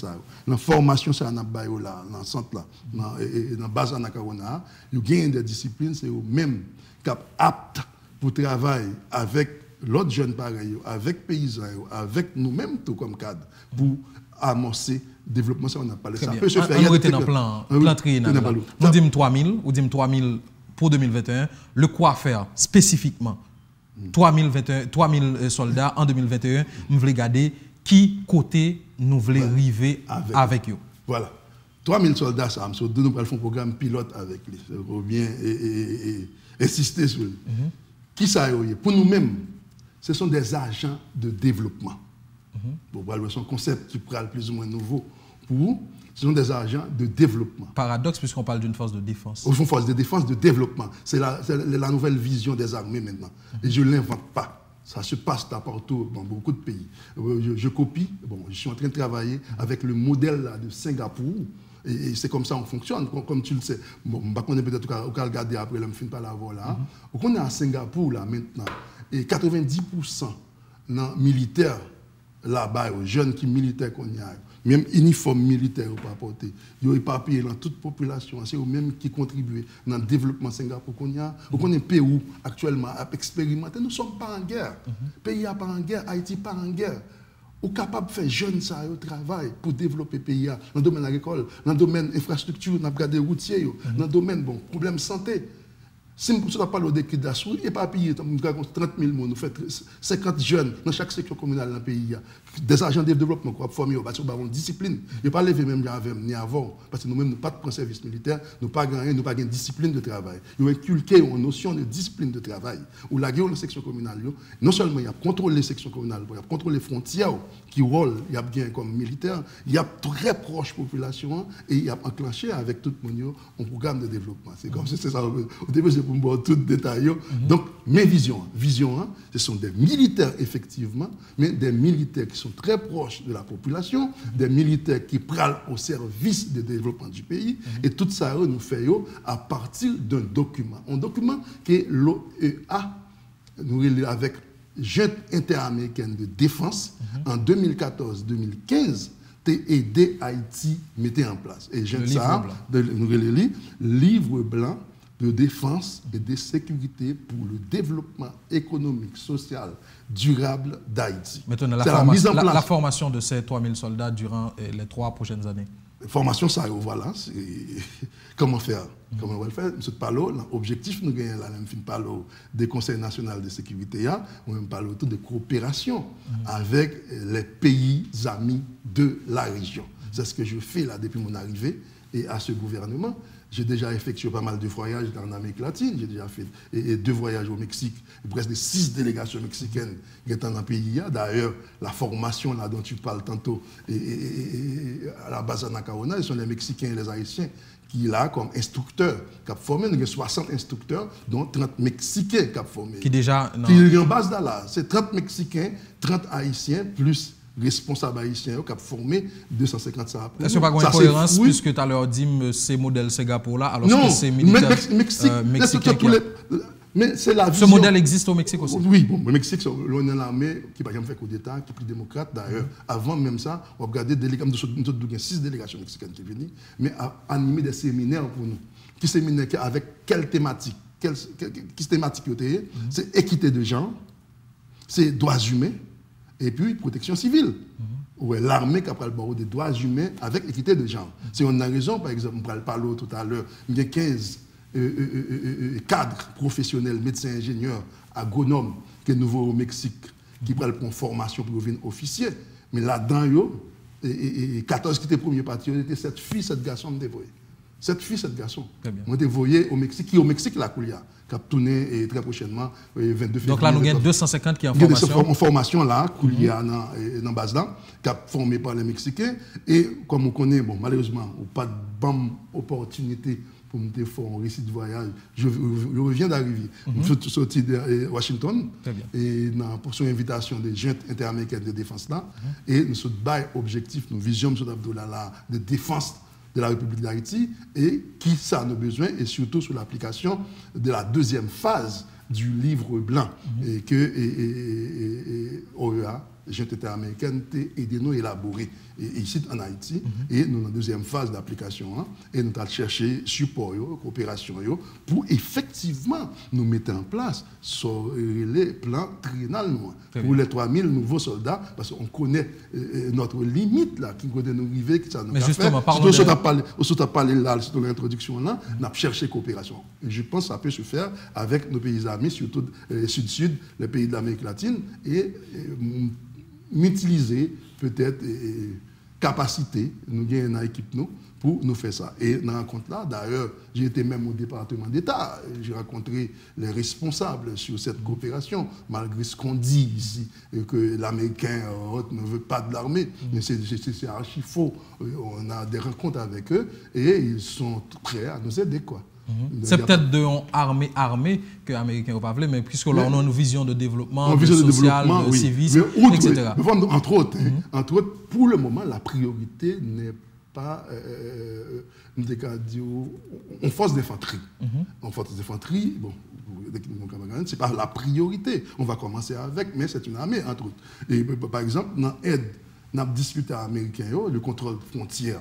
la formation, c'est un abayo là, dans le centre là, dans la base de Karona, il y a des disciplines, c'est eux même aptes pour travailler avec l'autre jeune pareil, avec paysans, avec nous-mêmes tout comme cadre, pour amorcer le développement. Ça, on n'a pas le. Ça peut se faire. On était dans le plan triennal. Vous dites 3 000, vous dites 3 000 pour 2021. Le quoi faire spécifiquement 3 000 soldats en 2021, nous voulons garder qui côté nous voulons arriver avec eux. Voilà. 3 000 soldats, ça, nous allons faire un programme pilote avec lui. Il faut bien insister sur lui. Qui ça est? Pour nous-mêmes, ce sont des agents de développement. Bon, c'est un concept qui parle plus ou moins nouveau. Pour vous, ce sont des agents de développement. Paradoxe, puisqu'on parle d'une force de défense. Une force de défense, de développement. C'est la nouvelle vision des armées maintenant. Et je ne l'invente pas. Ça se passe là partout, dans beaucoup de pays. Je copie. Bon, je suis en train de travailler avec le modèle là, de Singapour. Et c'est comme ça qu'on fonctionne, comme tu le sais. Bon, on est peut-être au cas regarder après, le film pas la voir là. On est à Singapour là maintenant. Et 90% dans militaires là-bas, aux jeunes qui militaires qu'on y a, même uniforme militaire ou pas porté, ils ont éparpillé dans toute population. C'est eux-mêmes qui contribuent dans le développement de Singapour qu'on y a. On est Pérou actuellement à expérimenter. Nous ne sommes pas en guerre. Le pays n'est pas en guerre, Haïti n'est pas en guerre. Ou capable de faire jeunes ça au travail pour développer le pays dans le domaine agricole, dans le domaine infrastructure, dans le domaine routier, dans le domaine problème santé. Si nous parlons de Kidassou, et pas payé 30 000 personnes, nous faisons 50 jeunes dans chaque section communale dans le pays. Des agents de développement qui sont formés, parce qu'ils ont une discipline. Ils ne pas lever même ni avant, parce que nous-mêmes, nous n'avons pas de service militaire, nous n'avons pas de discipline de travail. Ils ont inculqué une notion de discipline de travail. Où la guerre dans la section communale, non seulement il y a contrôle les sections communales, il y a contrôle les frontières qui roulent, il y a bien comme militaire, il y a très proche population et il y a enclenché avec tout le monde un programme de développement. C'est comme ça, c'est ça. Au début, c'est pour me voir tout le détail. Donc, mes visions, ce sont des militaires effectivement, mais des militaires qui sont très proches de la population, des militaires qui prennent au service du développement du pays, et tout ça, nous faisons à partir d'un document. Un document qui est l'OEA, nous avec Junte interaméricaine de défense, en 2014-2015, t'es aidé Haïti mettre en place. Et Junte ça, nous le livre blanc de défense et de sécurité pour le développement économique, social, durable d'Haïti. Maintenant, la formation de ces 3 000 soldats durant les 3 prochaines années. Formation, ça, voilà. Comment faire? Comment on va le faire? Nous parlons, l'objectif, nous gagnons là, nous parlons des conseils nationaux de sécurité, nous parlons autour de coopération avec les pays amis de la région. C'est ce que je fais là depuis mon arrivée et à ce gouvernement. J'ai déjà effectué pas mal de voyages en Amérique latine. J'ai déjà fait 2 voyages au Mexique, presque 6 délégations mexicaines qui étaient dans le pays. D'ailleurs, la formation là dont tu parles tantôt, à la base de Nacaona, ce sont les Mexicains et les Haïtiens qui là comme instructeurs, qui ont formé. Nous avons 60 instructeurs, dont 30 Mexicains qui ont formé. Qui déjà... Qui en base là. C'est 30 Mexicains, 30 Haïtiens, plus responsables haïtiens qui ont formé 250 ça après. Est-ce que pas une cohérence puisque tu as leur dit ces modèles Singapour là alors que c'est militaire mexicain qui Mais c'est la vision. Ce modèle existe au Mexique aussi. Oui, bon, au Mexique, on a l'armée qui n'a jamais fait coup d'État, qui est plus démocrate. D'ailleurs, avant même ça, on a regardé nous 6 délégations mexicaines qui sont venues, mais à animer des séminaires pour nous. Qui séminaires avec quelle thématique? Qui thématique c'est équité de genre, c'est droits humains, et puis protection civile. Ouais, l'armée qui a pris le barreau des droits humains avec équité de genre. Si on a raison, par exemple, on parle tout à l'heure, il y a 15 cadres professionnels, médecins, ingénieurs, agronomes, qui sont nouveaux au Mexique, qui prennent une formation pour devenir officier. Mais là-dedans, 14 qui étaient premiers partis, c'était 7 filles, 7 garçons, me dévoyés. 7 filles, 7 garçons. On était voyés au Mexique, qui au Mexique, la Coulia, qui a tourné très prochainement, 22 février. Donc là, nous avons 250 qui sont en formation. Il y a des formations là, Coulia, dans la base là, qui a formé par les Mexicains. Et comme on connaît, bon, malheureusement, on n'a pas de bonne opportunité pour me faire un récit de voyage. Je reviens d'arriver. Je suis sorti de Washington et pour son invitation des juntes interaméricaines de défense là. Et nous sommes objectif, nous vision M. Abdullah là, de défense de la République d'Haïti et qui ça a besoin, et surtout sur l'application de la deuxième phase du livre blanc et que OEA, les juntes interaméricaines, aidé nous à élaborer ici en Haïti. Et nous, dans la deuxième phase d'application, et nous avons cherché support, coopération, pour effectivement nous mettre en place sur les plans triennal pour les 3000 nouveaux soldats, parce qu'on connaît notre limite là, qui peut nous arriver, qui ça nous fait. Justement, parlons de... parlé là, sur l'introduction là, on a cherché coopération. Et je pense que ça peut se faire avec nos pays amis, surtout Sud-Sud, les pays de l'Amérique latine, et m'utiliser peut-être capacité, nous avons une équipe nous, pour nous faire ça. Et dans la rencontre là, d'ailleurs, j'ai été même au département d'État, j'ai rencontré les responsables sur cette coopération, malgré ce qu'on dit ici, que l'Américain ne veut pas de l'armée, mais c'est archi faux. On a des rencontres avec eux et ils sont prêts à nous aider, quoi. C'est peut-être de armée que les Américains n'ont pas voulu, mais puisque là, on a une vision de développement, de social, de civisme, etc. Entre autres, pour le moment, la priorité n'est pas en force d'infanterie. En force d'infanterie, bon, ce n'est pas la priorité. On va commencer avec, mais c'est une armée, entre autres. Et par exemple, dans l'aide, on a discuté avec les Américains, le contrôle frontière.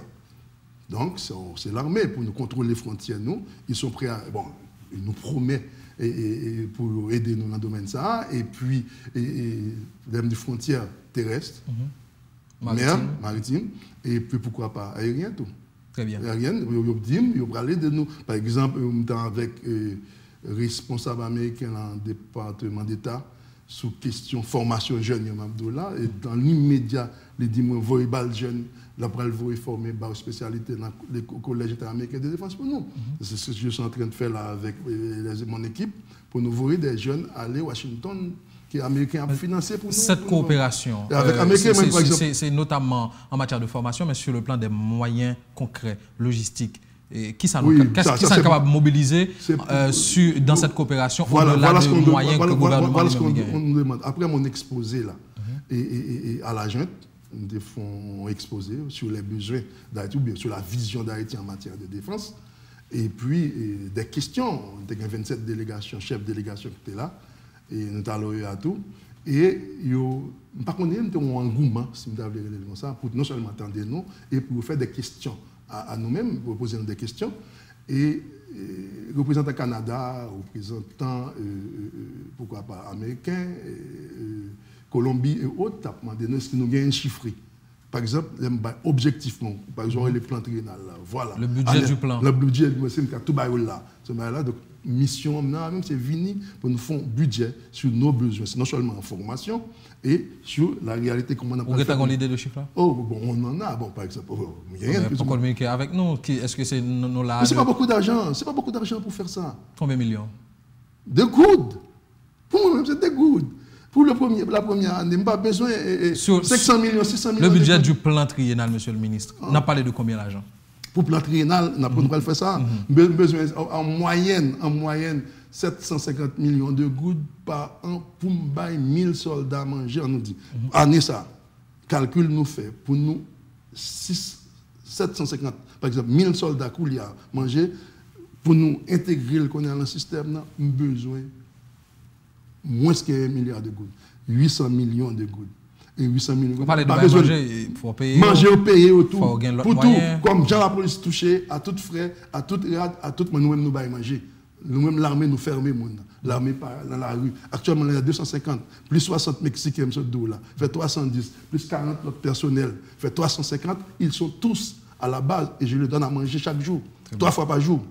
Donc, c'est l'armée pour nous contrôler les frontières. Nous, ils sont prêts à. Bon, ils nous promettent pour aider nous dans le domaine de ça. Et puis, les frontières terrestres, mer, maritime, et puis pourquoi pas aérien, tout. Très bien. Aérien, ils vont parler de nous. Par exemple, avec responsable américain dans le département d'État, sous question formation jeune, Abdullah, et dans l'immédiat, les dit moi, voyez bal jeune. Après, elle va former par spécialité dans les collèges interaméricains de défense pour nous. C'est ce que je suis en train de faire là avec mon équipe pour nous voir des jeunes aller à Washington, qui est américain à financer pour nous. Cette coopération, c'est notamment en matière de formation, mais sur le plan des moyens concrets, logistiques. Qu'est-ce qui sont capables de mobiliser dans cette coopération au-delà des moyens que le gouvernement nous demande. Après mon exposé là, et à la junte, nous font exposer sur les besoins d'Haïti ou bien sur la vision d'Haïti en matière de défense. Et puis, des questions. On a 27 délégations, chefs de délégation qui étaient là. Et nous avons à tout. Et, par contre, nous avons un engouement, si nous avons comme ça, pour non seulement attendre nous, et pour faire des questions à nous-mêmes, pour poser des questions. Et représentant Canada, représentant, pourquoi pas, américain, Colombie et autres, a demandé est-ce que nous avons un chiffré. Par exemple, objectivement, par exemple, les plans triennales. Voilà. Le budget du plan. Le budget du plan, c'est tout là. Donc, mission, même c'est venu pour nous faire un budget sur nos besoins, non seulement en formation et sur la réalité comment on a. Vous avez l'idée de chiffre là? Oh, bon, on en a. Bon, par exemple, il y a rien. Pourquoi communiquer avec nous? Est-ce que c'est nous là? C'est pas beaucoup d'argent. C'est pas beaucoup d'argent pour faire ça. Combien de millions? De gouttes. Pour moi-même, c'est des gouttes. Pour la première année, pas besoin de 500 millions, 600 millions. Le budget du plan triennal, monsieur le ministre, on a parlé de combien d'argent? Pour le plan triennal, on n'a pas faire ça. Besoin en moyenne, 750 millions de gouttes par an pour 1000 soldats manger, on nous dit. Année ça, calcul nous fait pour nous 750, par exemple, 1000 soldats couliards manger, pour nous intégrer le système, nous avons besoin moins que 1 milliard de gouttes. 800 millions de gouttes. Et 800 millions de gouttes. On parle de manger, il faut payer. Manger ou payer autour. Pour tout. Comme Jean la police touché, à tout frais, à tout rad, à tout nous-mêmes nous baillons manger. Nous-mêmes, l'armée nous ferme. L'armée dans la rue. Actuellement, il y a 250, plus 60 Mexicains là. Fait 310, plus 40 autres personnels. Fait 350. Ils sont tous à la base et je leur donne à manger chaque jour. 3 fois par jour.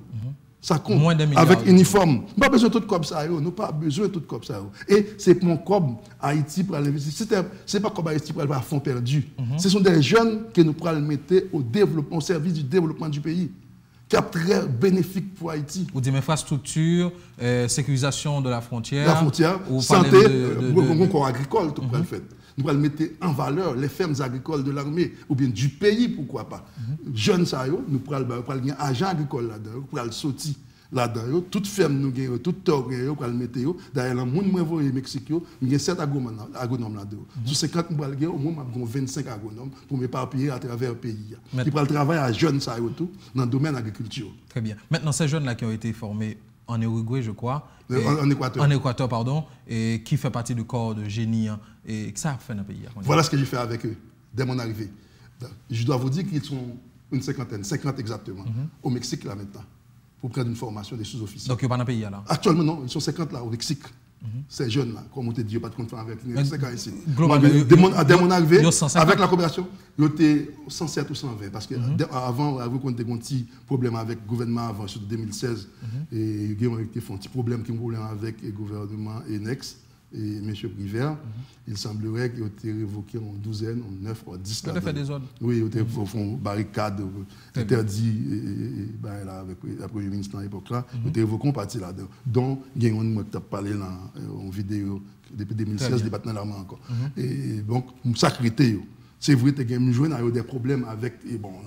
Ça compte. Avec uniforme. Nous pas besoin de tout comme ça. Nous n'avons pas besoin de tout comme ça. Et c'est mon cob Haïti pour l'investir. Ce n'est pas comme Haïti pour aller à fond perdu. Ce sont des jeunes que nous pourrons mettre au développement, au service du développement du pays, qui est très bénéfique pour Haïti. Vous dites infrastructure, sécurisation de la frontière. La frontière, santé, le corps agricole, tout le fait. Nous allons mettre en valeur les fermes agricoles de l'armée ou bien du pays, pourquoi pas. Jeunes, nous pourrons gagner un agent agricole là-dedans, nous pourrons sortir là-dedans. Toute ferme, nous gagnons, toute torre, nous pourrons le mettre. D'ailleurs, dans le monde au Mexique, nous avons 7 agronomes là-dedans. Sur 50, nous avons au moins 25 agronomes pour m'éparpiller à travers le pays. Qui pourront travailler à jeunes dans le domaine de l'agriculture. Très bien. Maintenant, ces jeunes-là qui ont été formés en Uruguay, je crois. En Équateur. En Équateur, pardon, et qui fait partie du corps de génie. Et que ça a fait dans le pays. Voilà ce que j'ai fait avec eux, dès mon arrivée. Je dois vous dire qu'ils sont une cinquantaine, 50 exactement, au Mexique là maintenant, pour prendre une formation des sous-officiers. Donc, ils ne sont pas dans le pays là? Actuellement, non, ils sont 50 là au Mexique. Ces jeunes-là, comme on te dit, il n'y a pas de compte avec nous. Ici. Dès mon arrivée, avec la coopération, ils étaient 107 ou 120. Parce qu'avant, on a eu un petit problème avec le gouvernement avant, surtout 2016. Et il y a eu un petit problème avec le gouvernement ENEX et M. Privert. Il semblerait qu'ils ont été révoqués en 12, en 9 ou 10. Ils ont fait des ordres. Oui, ils ont été fait barricade, interdit avec la Première ministre à l'époque là. Ils ont été révoqués en partie là-dedans. Donc, il y a un qui a parlé en vidéo depuis 2016, débattant dans l'armée encore. Et donc, sacrité. C'est vrai que nous avons des problèmes avec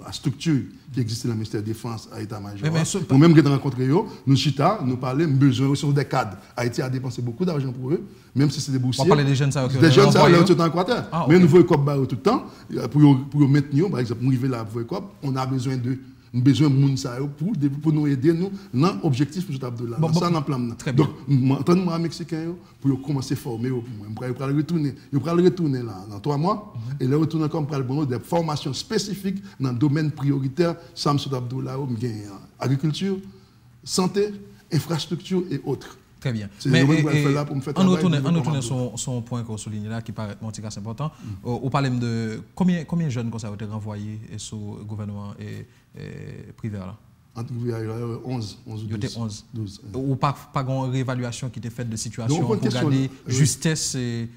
la structure qui existe dans le ministère de la Défense à l'état-major. Nous-mêmes, nous avons rencontré, nous parlons besoin sur des cadres. Haïti a dépensé beaucoup d'argent pour eux, même si c'est des boursiers. On parle des jeunes, ça des jeunes, ça, ils sont en Équateur. Mais nous voulons tout le temps, pour maintenir, par exemple, nous arriver là, on a besoin de. Nous avons besoin de monde pour nous aider dans l'objectif de Abdullah. Ça, on a plan. Donc, entendons les Mexicains pour commencer à former. Ils pourront retourner là, dans 3 mois. Et là, retourner comme pour des formations spécifiques dans le domaine prioritaire. Samsud Abdullah, agriculture, santé, infrastructure et autres. Très bien. Mais on retourne son point qu'on souligne là, qui paraît assez important. On parle de combien de jeunes comme ça ont été renvoyés sous le gouvernement privé là? Entre 11 ou 12. Ou pas une réévaluation qui était faite de situation pour regarder justesse et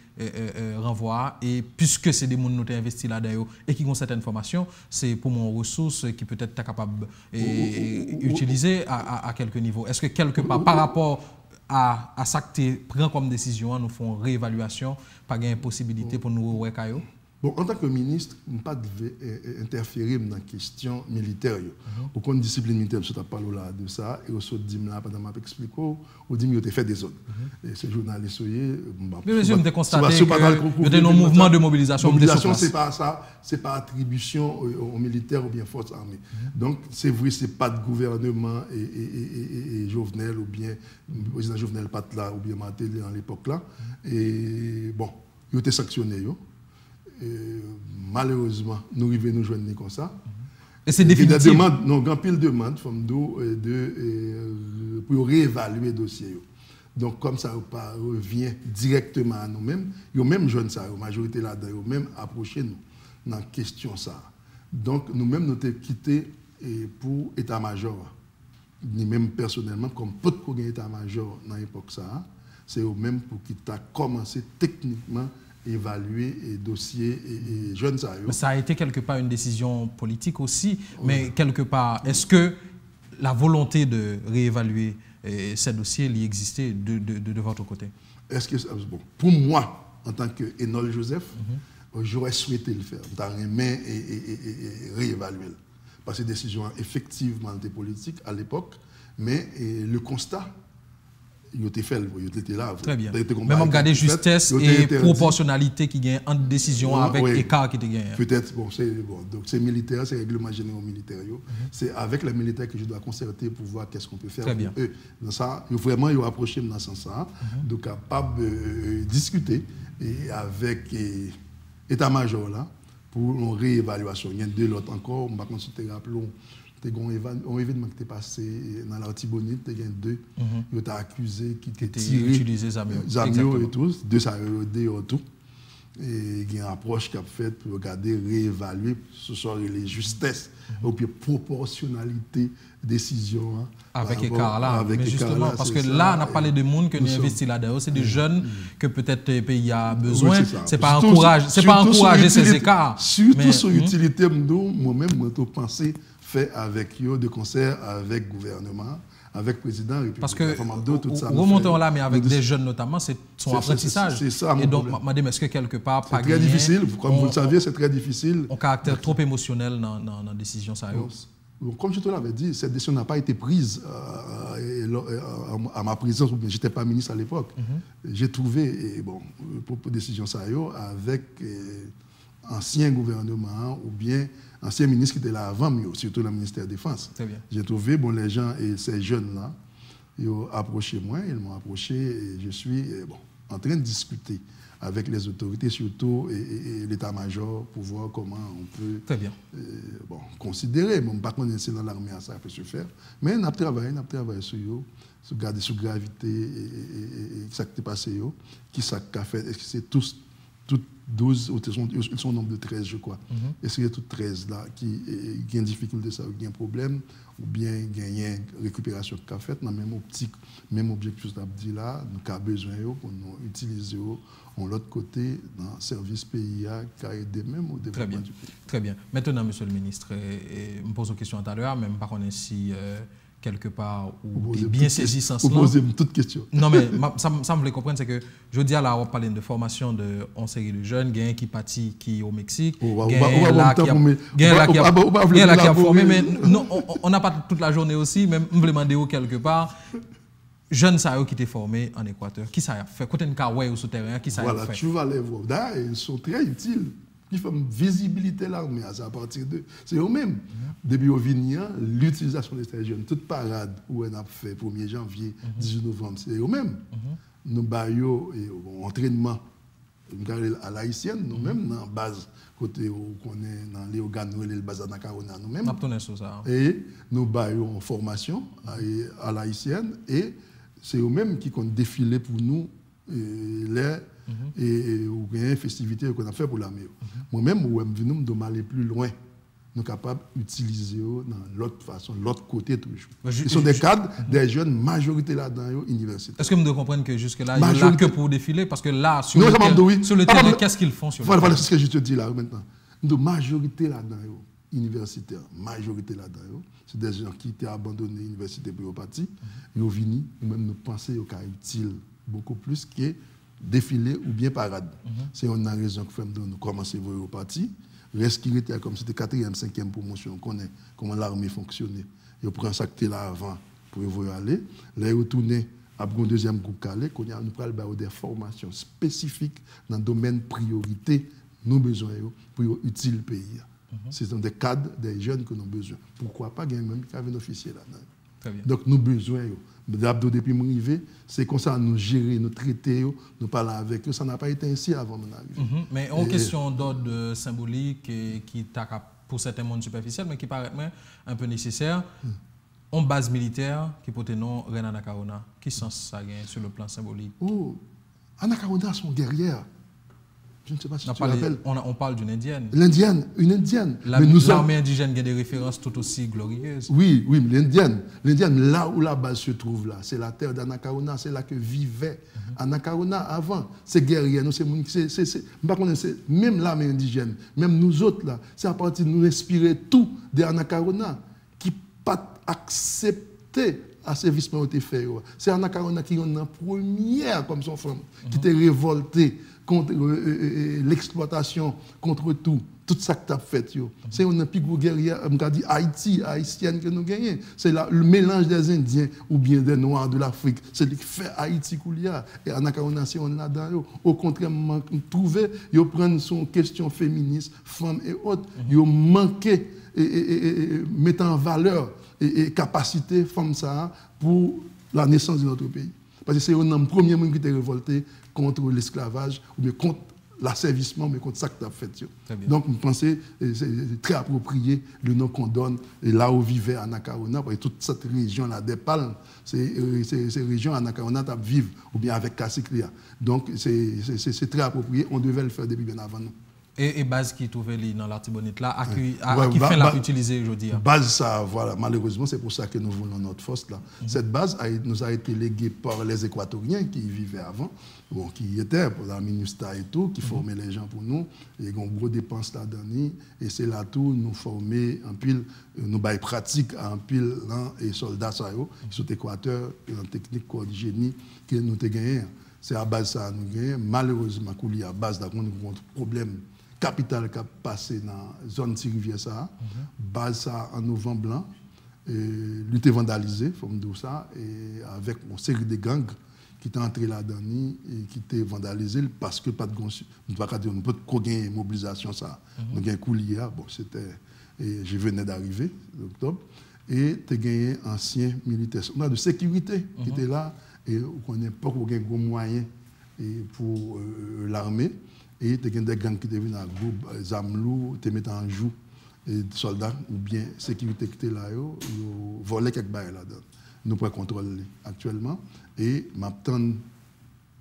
renvoi. Et puisque c'est des gens qui ont investi là-dedans et qui ont certaines formations, c'est pour mon ressource qui peut être capable d'utiliser à quelques niveaux. Est-ce que quelque part, par rapport à ça que tu prends comme décision, nous faisons réévaluation, pas de possibilité pour nous recailler? Bon, en tant que ministre, je ne pas interférer dans la question militaire. Aucune discipline militaire, je ne parle pas de ça. Et aussi, je dis là, pendant que je explique, je dis que tu fait des autres. Et ces journalistes, mais monsieur, je constaté qu'il y a un mouvement de mobilisation. Mobilisation, ce n'est pas ça, ce n'est pas attribution aux militaires ou bien forces armées. Donc, c'est vrai, ce n'est pas de gouvernement et Jovenel ou bien le président Jovenel Patla ou bien Matéli à l'époque là. Et bon, ils ont été sanctionnés. Malheureusement, nous arrivons nous joindre comme ça. Et c'est définitif. Non, il y a pile de demandes pour réévaluer le dossier. Donc, comme ça revient directement à nous-mêmes, ils ont même jeunes, la majorité là-dedans, ils ont même approché nous dans la question ça. Donc, nous-mêmes, nous avons quitté pour état-major. Nous-mêmes, personnellement, comme peu de état-major dans l'époque ça, c'est eux-mêmes pour qui a commencé techniquement évaluer les dossiers et jeunes. Mais ça a été quelque part une décision politique aussi, mais quelque part, est-ce que la volonté de réévaluer ces dossiers y existait de votre côté? Est-ce que bon, pour moi, en tant que Enol Joseph, j'aurais souhaité le faire, mais réévaluer. Parce que décision effectivement était politique à l'époque, mais le constat, il était fait, il était là. Très bien. Même regarder justesse et proportionnalité qui gagne entre décision avec écart qui te gagne. Peut-être, bon, donc c'est militaire, c'est règlement général militaire. C'est avec les militaires que je dois concerter pour voir qu'est-ce qu'on peut faire pour eux. Dans ça, vraiment, ils ont approché dans ce sens-là, donc capable de discuter et avec l'état-major là pour une réévaluation. Il y a deux autres encore, on va consulter, rappelons. Un événement qui est passé dans l'Artibonite, il y a deux qui ont accusé, qui étaient tirés, utilisé Zamio et tout, deux SAED et tout. Et il y a une approche qui a fait pour regarder, réévaluer, ce sont les justesses, ou bien proportionnalité, décision. Avec écart là, mais justement, parce que là, on a parlé de monde que nous investissons là-dedans, c'est des jeunes que peut-être le pays a besoin, c'est pas encourager ces écarts. Surtout sur l'utilité, moi-même, je pense fait avec eux, de concert avec le gouvernement, avec le président de la République. Parce que, remontons là, mais avec des jeunes notamment, c'est son apprentissage. C'est ça, et donc, madame, est-ce que quelque part, c'est très difficile, comme vous le saviez, c'est très difficile. Un caractère trop émotionnel dans la décision, ça comme je te l'avais dit, cette décision n'a pas été prise à ma présence, ou bien je n'étais pas ministre à l'époque. J'ai trouvé, pour décision ça avec ancien gouvernement ou bien ancien ministre qui était là avant, mais surtout le ministère de la Défense. J'ai trouvé, les gens et ces jeunes-là, ils ont approché moi, ils m'ont approché et je suis en train de discuter avec les autorités, surtout et l'état-major, pour voir comment on peut considérer. Par contre, c'est dans l'armée, ça peut se faire. Mais on a travaillé sur eux, sur garder sous gravité et ce qui s'est passé, qui s'est fait, est-ce que c'est tous 12, ils sont au nombre de 13, je crois. Est-ce qu'il y a toutes 13 là qui ont une difficulté, ça, qui ont un problème, ou bien il y a une récupération qui a fait, dans le même optique, même objectif que je là, nous avons besoin pour nous utiliser de l'autre côté dans le service pays qui a aidé même au développement du pays. Très bien. Maintenant, monsieur le ministre, je me pose une question tout à l'heure, même par contre, si quelque part où tu es bien saisi sans cela. Vous posez toute question. Non, mais ça me voulait comprendre, c'est que je dis à la on parle de formation de en série de jeunes, il y a un qui parti qui est au Mexique, il y a là qui a formé, mais on n'a pas toute la journée aussi, même me demander où quelque part. Jeunes ça qui étaient formés en Équateur, qui ça a fait? Côté de au souterrain, qui ça a fait? Voilà, tu vas les voir. D'ailleurs, ils sont très utiles. Qui font visibilité l'armée à partir de. C'est eux-mêmes. Depuis au Vignan, l'utilisation de ces jeunes, toute parade où on a fait 1er janvier, 18 novembre, c'est eux-mêmes. Nous baillons entraînement à l'haïtienne, nous-mêmes, dans la base, côté où on est dans les Ogano et le Bazar Nakarona, nous-mêmes. Et nous baillons en formation à l'haïtienne et c'est eux-mêmes qui ont défilé pour nous et une festivité qu'on a fait pour l'armée. Moi-même, je suis aller plus loin. Nous sommes capables d'utiliser dans l'autre façon, l'autre côté toujours. Ils sont des cadres, des jeunes, majorité là-dedans, universitaires. Est-ce que vous comprenez que jusque-là, il n'y a que pour défiler? Parce que là, sur le terrain, qu'est-ce qu'ils font sur le terrain? Voilà ce que je te dis là maintenant. Nous majorité là-dedans, universitaire, majorité là-dedans. C'est des gens qui étaient abandonnés l'université pour partir. Ils ont venu, nous-mêmes nous pensons qu'il est utile beaucoup plus que défiler ou bien parade. C'est une raison que nous commençons à voir au parti. Reste qui était comme c'était 4e, 5e promotion, on connaît comment l'armée fonctionnait. Ils prennent ça qui était là avant pour y aller. Là, ils retournent à un deuxième groupe calé, nous avons des formations spécifiques dans le domaine priorité, nous besoin pour utile le pays. Ce sont des cadres, des jeunes que nous avons besoin. Pourquoi pas gagner même un officier là-dedans? Donc nous avons besoin. Depuis mon arrivée, c'est comme ça nous gérer, nous traiter, nous parler avec eux. Ça n'a pas été ainsi avant mon arrivée. Mais en question d'ordre symbolique qui est pour certains mondes superficiels, mais qui paraît un peu nécessaire, en base militaire qui porte le nom Reine Anacaona, qui sens ça gagne sur le plan symbolique? Anacaona sont guerrières. Je ne sais pas si tu rappelles. On parle d'une indienne. Une indienne. L'armée indigène a des références tout aussi glorieuses. Oui, mais l'indienne, là où la base se trouve là, c'est la terre d'Anacaona, c'est là que vivait Anacaona avant. C'est guerrier, même l'armée indigène, même nous autres là, c'est à partir de nous inspirer tout d'Anacaona qui pas accepté asservissement été fait. C'est Anna Karona qui est la première, comme son femme, qui était révoltée contre l'exploitation, contre tout ça que tu as fait. C'est une plus grosse guerrière, on dit haïtienne que nous gagnons. C'est le mélange des Indiens ou bien des Noirs de l'Afrique. C'est ce qui fait Haïti Koulia. Et Anna Karona, c'est on là-dedans. Au contraire, trouver, ils prennent son question féministe, femmes et autres. Ils manquent mettre en valeur et capacité femmes ça pour la naissance de notre pays. Parce que c'est un premier monde qui était révolté contre l'esclavage ou bien contre l'asservissement, mais contre ça que tu as fait. Donc, je pense que c'est très approprié le nom qu'on donne là où vivait Anna Karona, parce que toute cette région-là des Palmes, ces régions Anna Karona vivent, ou bien avec Kassiklia. Donc, c'est très approprié. On devait le faire depuis bien avant nous. Et base qui trouvait dans l'Artibonite là, à qui fait l'a utiliser aujourd'hui? Base, ça, voilà, malheureusement, c'est pour ça que nous voulons notre force là. Cette base nous a été léguée par les Équatoriens qui y vivaient avant, bon, qui étaient pour la MINUSTA et tout, qui formaient les gens pour nous. Et ont gros dépenses là-dedans. Et c'est là tout, nous former en pile, nous bail pratique en pile et soldats ça sur l'Équateur, en technique génie que nous avons gagné. C'est à base ça nous gagnons. Malheureusement, il y a base d'un problème capital qui a passé dans la zone de rivière ça, base ça en novembre blanc, lutte vandalisée, faut me dire ça, et avec une série de gangs qui étaient entrés là-dedans et qui étaient vandalisés parce que pas de nous pas de mobilisation ça. Nous avons un coulier, bon c'était, je venais d'arriver en octobre, et tu as gagné ancien militaire. On a de sécurité qui était là et on n'a pas de gros moyens pour l'armée. Et tu as des gangs qui deviennent un groupe, Zamlou, tu mets en joue des soldats ou bien sécurité qui étaient là, ils volent quelques bails là-dedans. Nous prenons contrôle actuellement. Et ma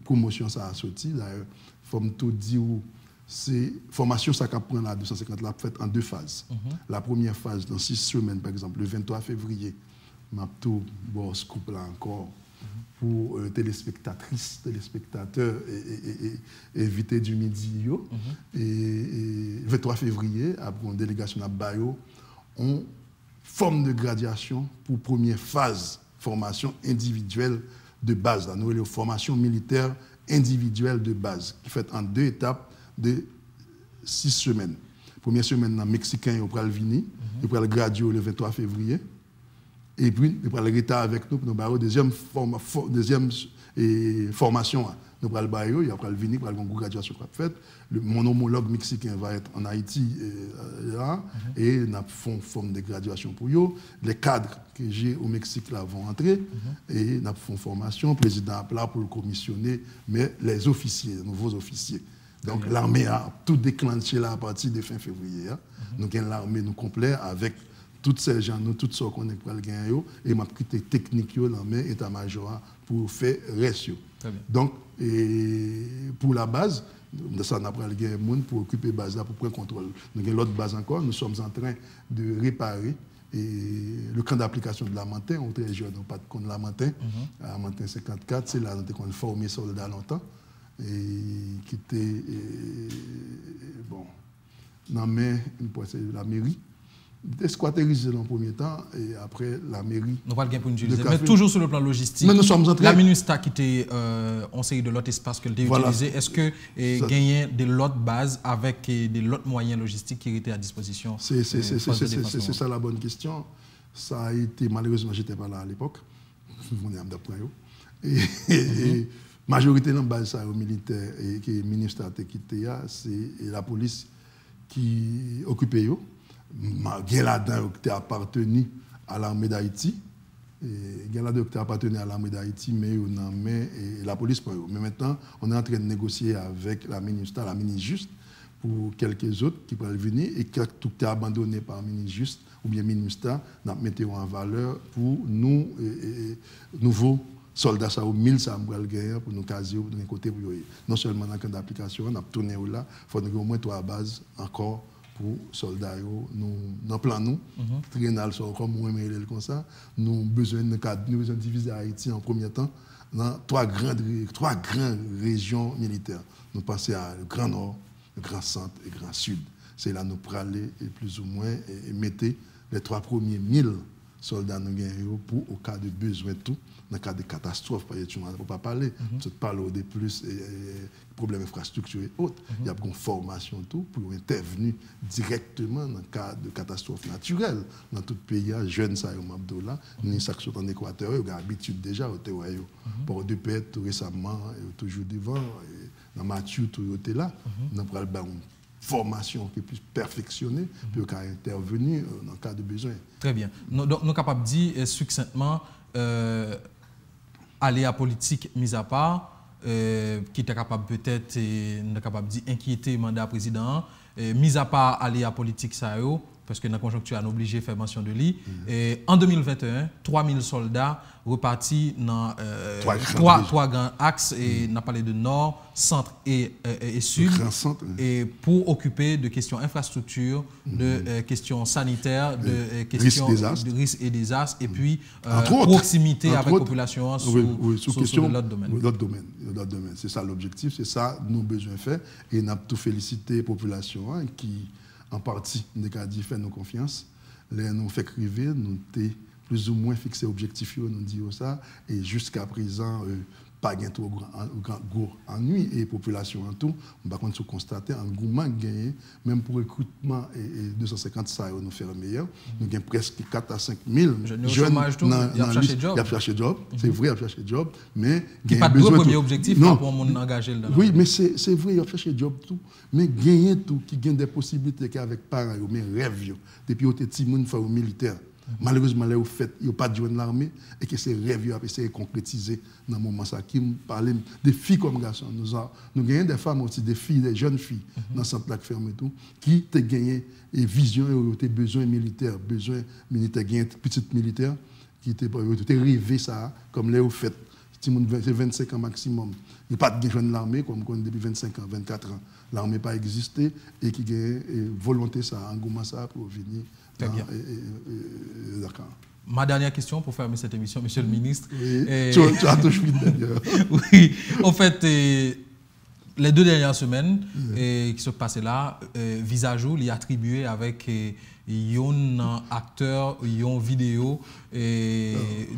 promotion, ça a sorti. D'ailleurs, il faut me tout dire, c'est formation, ça prend la 250, là, faite en deux phases. La première phase, dans 6 semaines, par exemple, le 23 février, ma tout, bon, ce couple là encore. Pour téléspectatrices, téléspectateurs et invités du midi. Et 23 février, après une délégation à Bayo, on forme de graduation pour première phase, formation individuelle de base. Nous avons une formation militaire individuelle de base, qui fait en 2 étapes de 6 semaines. Première semaine, dans Mexicain, on prend le Vini, on prend le gradué le 23 février. Et puis, nous prenons le retard avec nous pour nous faire deuxième formation. Nous prenons le baillot, il y a le venir, pour une graduation qu'on a faite. Mon homologue mexicain va être en Haïti là, et nous avons forme de graduation pour eux. Les cadres que j'ai au Mexique là vont entrer, et nous avons formation, le président a là pour le commissionner, mais les officiers, les nouveaux officiers. Donc l'armée a tout déclenché là à partir de fin février. Nous avons l'armée nous complète avec tous ces gens, nous, tous ceux qu'on est pour le gagner, et ma petite technique, la main, état-major, pour faire reste. Donc, pour la base, ça n'a pas le gagner pour occuper la base, pour prendre contrôle. Nous avons l'autre base encore, nous sommes en train de réparer le camp d'application de Lamentin, on est très jeune, on pas de camp de Lamentin, Lamentin 54, c'est là qu'on a formé soldats longtemps, et qui était, bon, dans la mairie. Esquatterisé dans le premier temps et après la mairie. Nous pas le gain pour utiliser. Mais toujours sur le plan logistique. Mais nous sommes en train... La MINUSTA qui était en série de l'autre espace qu'elle a utilisé, est-ce que gagner de l'autre base avec de l'autre moyens logistiques qui étaient à disposition? C'est ça la bonne question. Ça a été, malheureusement, je n'étais pas là à l'époque. Et majorité de la base militaire et qui est ministère qui était c'est la police qui occupait eux. Il y a là-dedans qui appartenu à l'armée d'Haïti. Il y a là-dedans qui appartenu à l'armée d'Haïti, mais la police pas. Mais maintenant, on est en train de négocier avec la MINUSTA, la MINIJUST, pour quelques autres qui peuvent venir et que tout est abandonné par MINIJUST ou bien MINUSTA, nous mettons en valeur pour nous, nouveaux soldats, ça, 1000 ça pour nous caser, pour nous côté. Non seulement dans le camp d'application, on a tourné là, il faut au moins 3 bases encore. Pour soldats, nous, dans le plan, nous, triennal, comme on aime comme ça, nous avons besoin de diviser Haïti en premier temps dans 3 grandes régions militaires. Nous pensons à le Grand Nord, le Grand Centre et le Grand Sud. C'est là nous pour aller plus ou moins et mettre les 3 premiers 1000 soldats nous gagnons pour au cas de besoin tout, dans le cas de catastrophe, parce que tu ne peux pas parler, tu parles de plus problèmes infrastructure et autres. Il y a une formation tout pour intervenir directement dans le cas de catastrophe naturelle. Dans tout pays, jeunes ça Abdoula, ni ça qui sont en Équateur, ils ont l'habitude déjà au terroir. Pour de paix tout récemment, toujours devant, dans Mathieu tout était là, on a une formation qui est plus perfectionnée pour intervenir dans le cas de besoin. Très bien. Nous sommes capables de dire succinctement aller à politique mise à part, qui était capable peut-être d'inquiéter le mandat président, mise à part aller à politique ça parce que dans la conjoncture, on est obligé de faire mention de lui. En 2021, 3000 soldats repartis dans trois grands axes, et on a parlé de nord, centre et sud, et pour occuper de questions infrastructures, de questions sanitaires, de questions de risques et désastres, et puis proximité avec la population sur l'autre domaine. C'est ça l'objectif, c'est ça nos besoins faits, et nous avons tout félicité la population qui en partie, nous avons dit faire nos confiance. Là, nous fait criver, nous avons plus ou moins fixé l'objectif, nous disons ça, et jusqu'à présent, pas de trop gros ennui et population en tout. Par contre, nous constatons un engouement gagné, même pour recrutement et 250 ça nous faire meilleur. Nous avons presque 4 à 5 000 jeunes qui ont cherché job. C'est vrai, ils ont cherché job, mais il n'y a pas de premier objectif pour mon engagé. Oui, mais c'est vrai, ils ont cherché job tout, mais gagner tout, qui gagne des possibilités qu'avec parents, mais rêve depuis que petit monde fait au militaire. Malheureusement, là, il n'y a pas de joindre l'armée et que ces rêves ont essayé de concrétiser dans le moment ça. Qui me parlait des filles comme garçons. Nous gagnons des femmes aussi, des filles, des jeunes filles dans ce centre ferme et tout, qui ont gagné et vision et ont besoin militaire, gagné petite militaire, qui ont rêvé ça, comme là, au fait. C'est 25 ans maximum. Il n'y a pas de joindre l'armée, comme depuis 25 ans, 24 ans. L'armée n'a pas existé et qui gagne volonté ça, engouement ça pour venir. Très bien. D'accord. Ma dernière question pour fermer cette émission, Monsieur le ministre. Oui, tu as touché d'ailleurs. Oui, en fait, les 2 dernières semaines qui se passaient là, Visajou l'y attribué avec un acteur, une vidéo,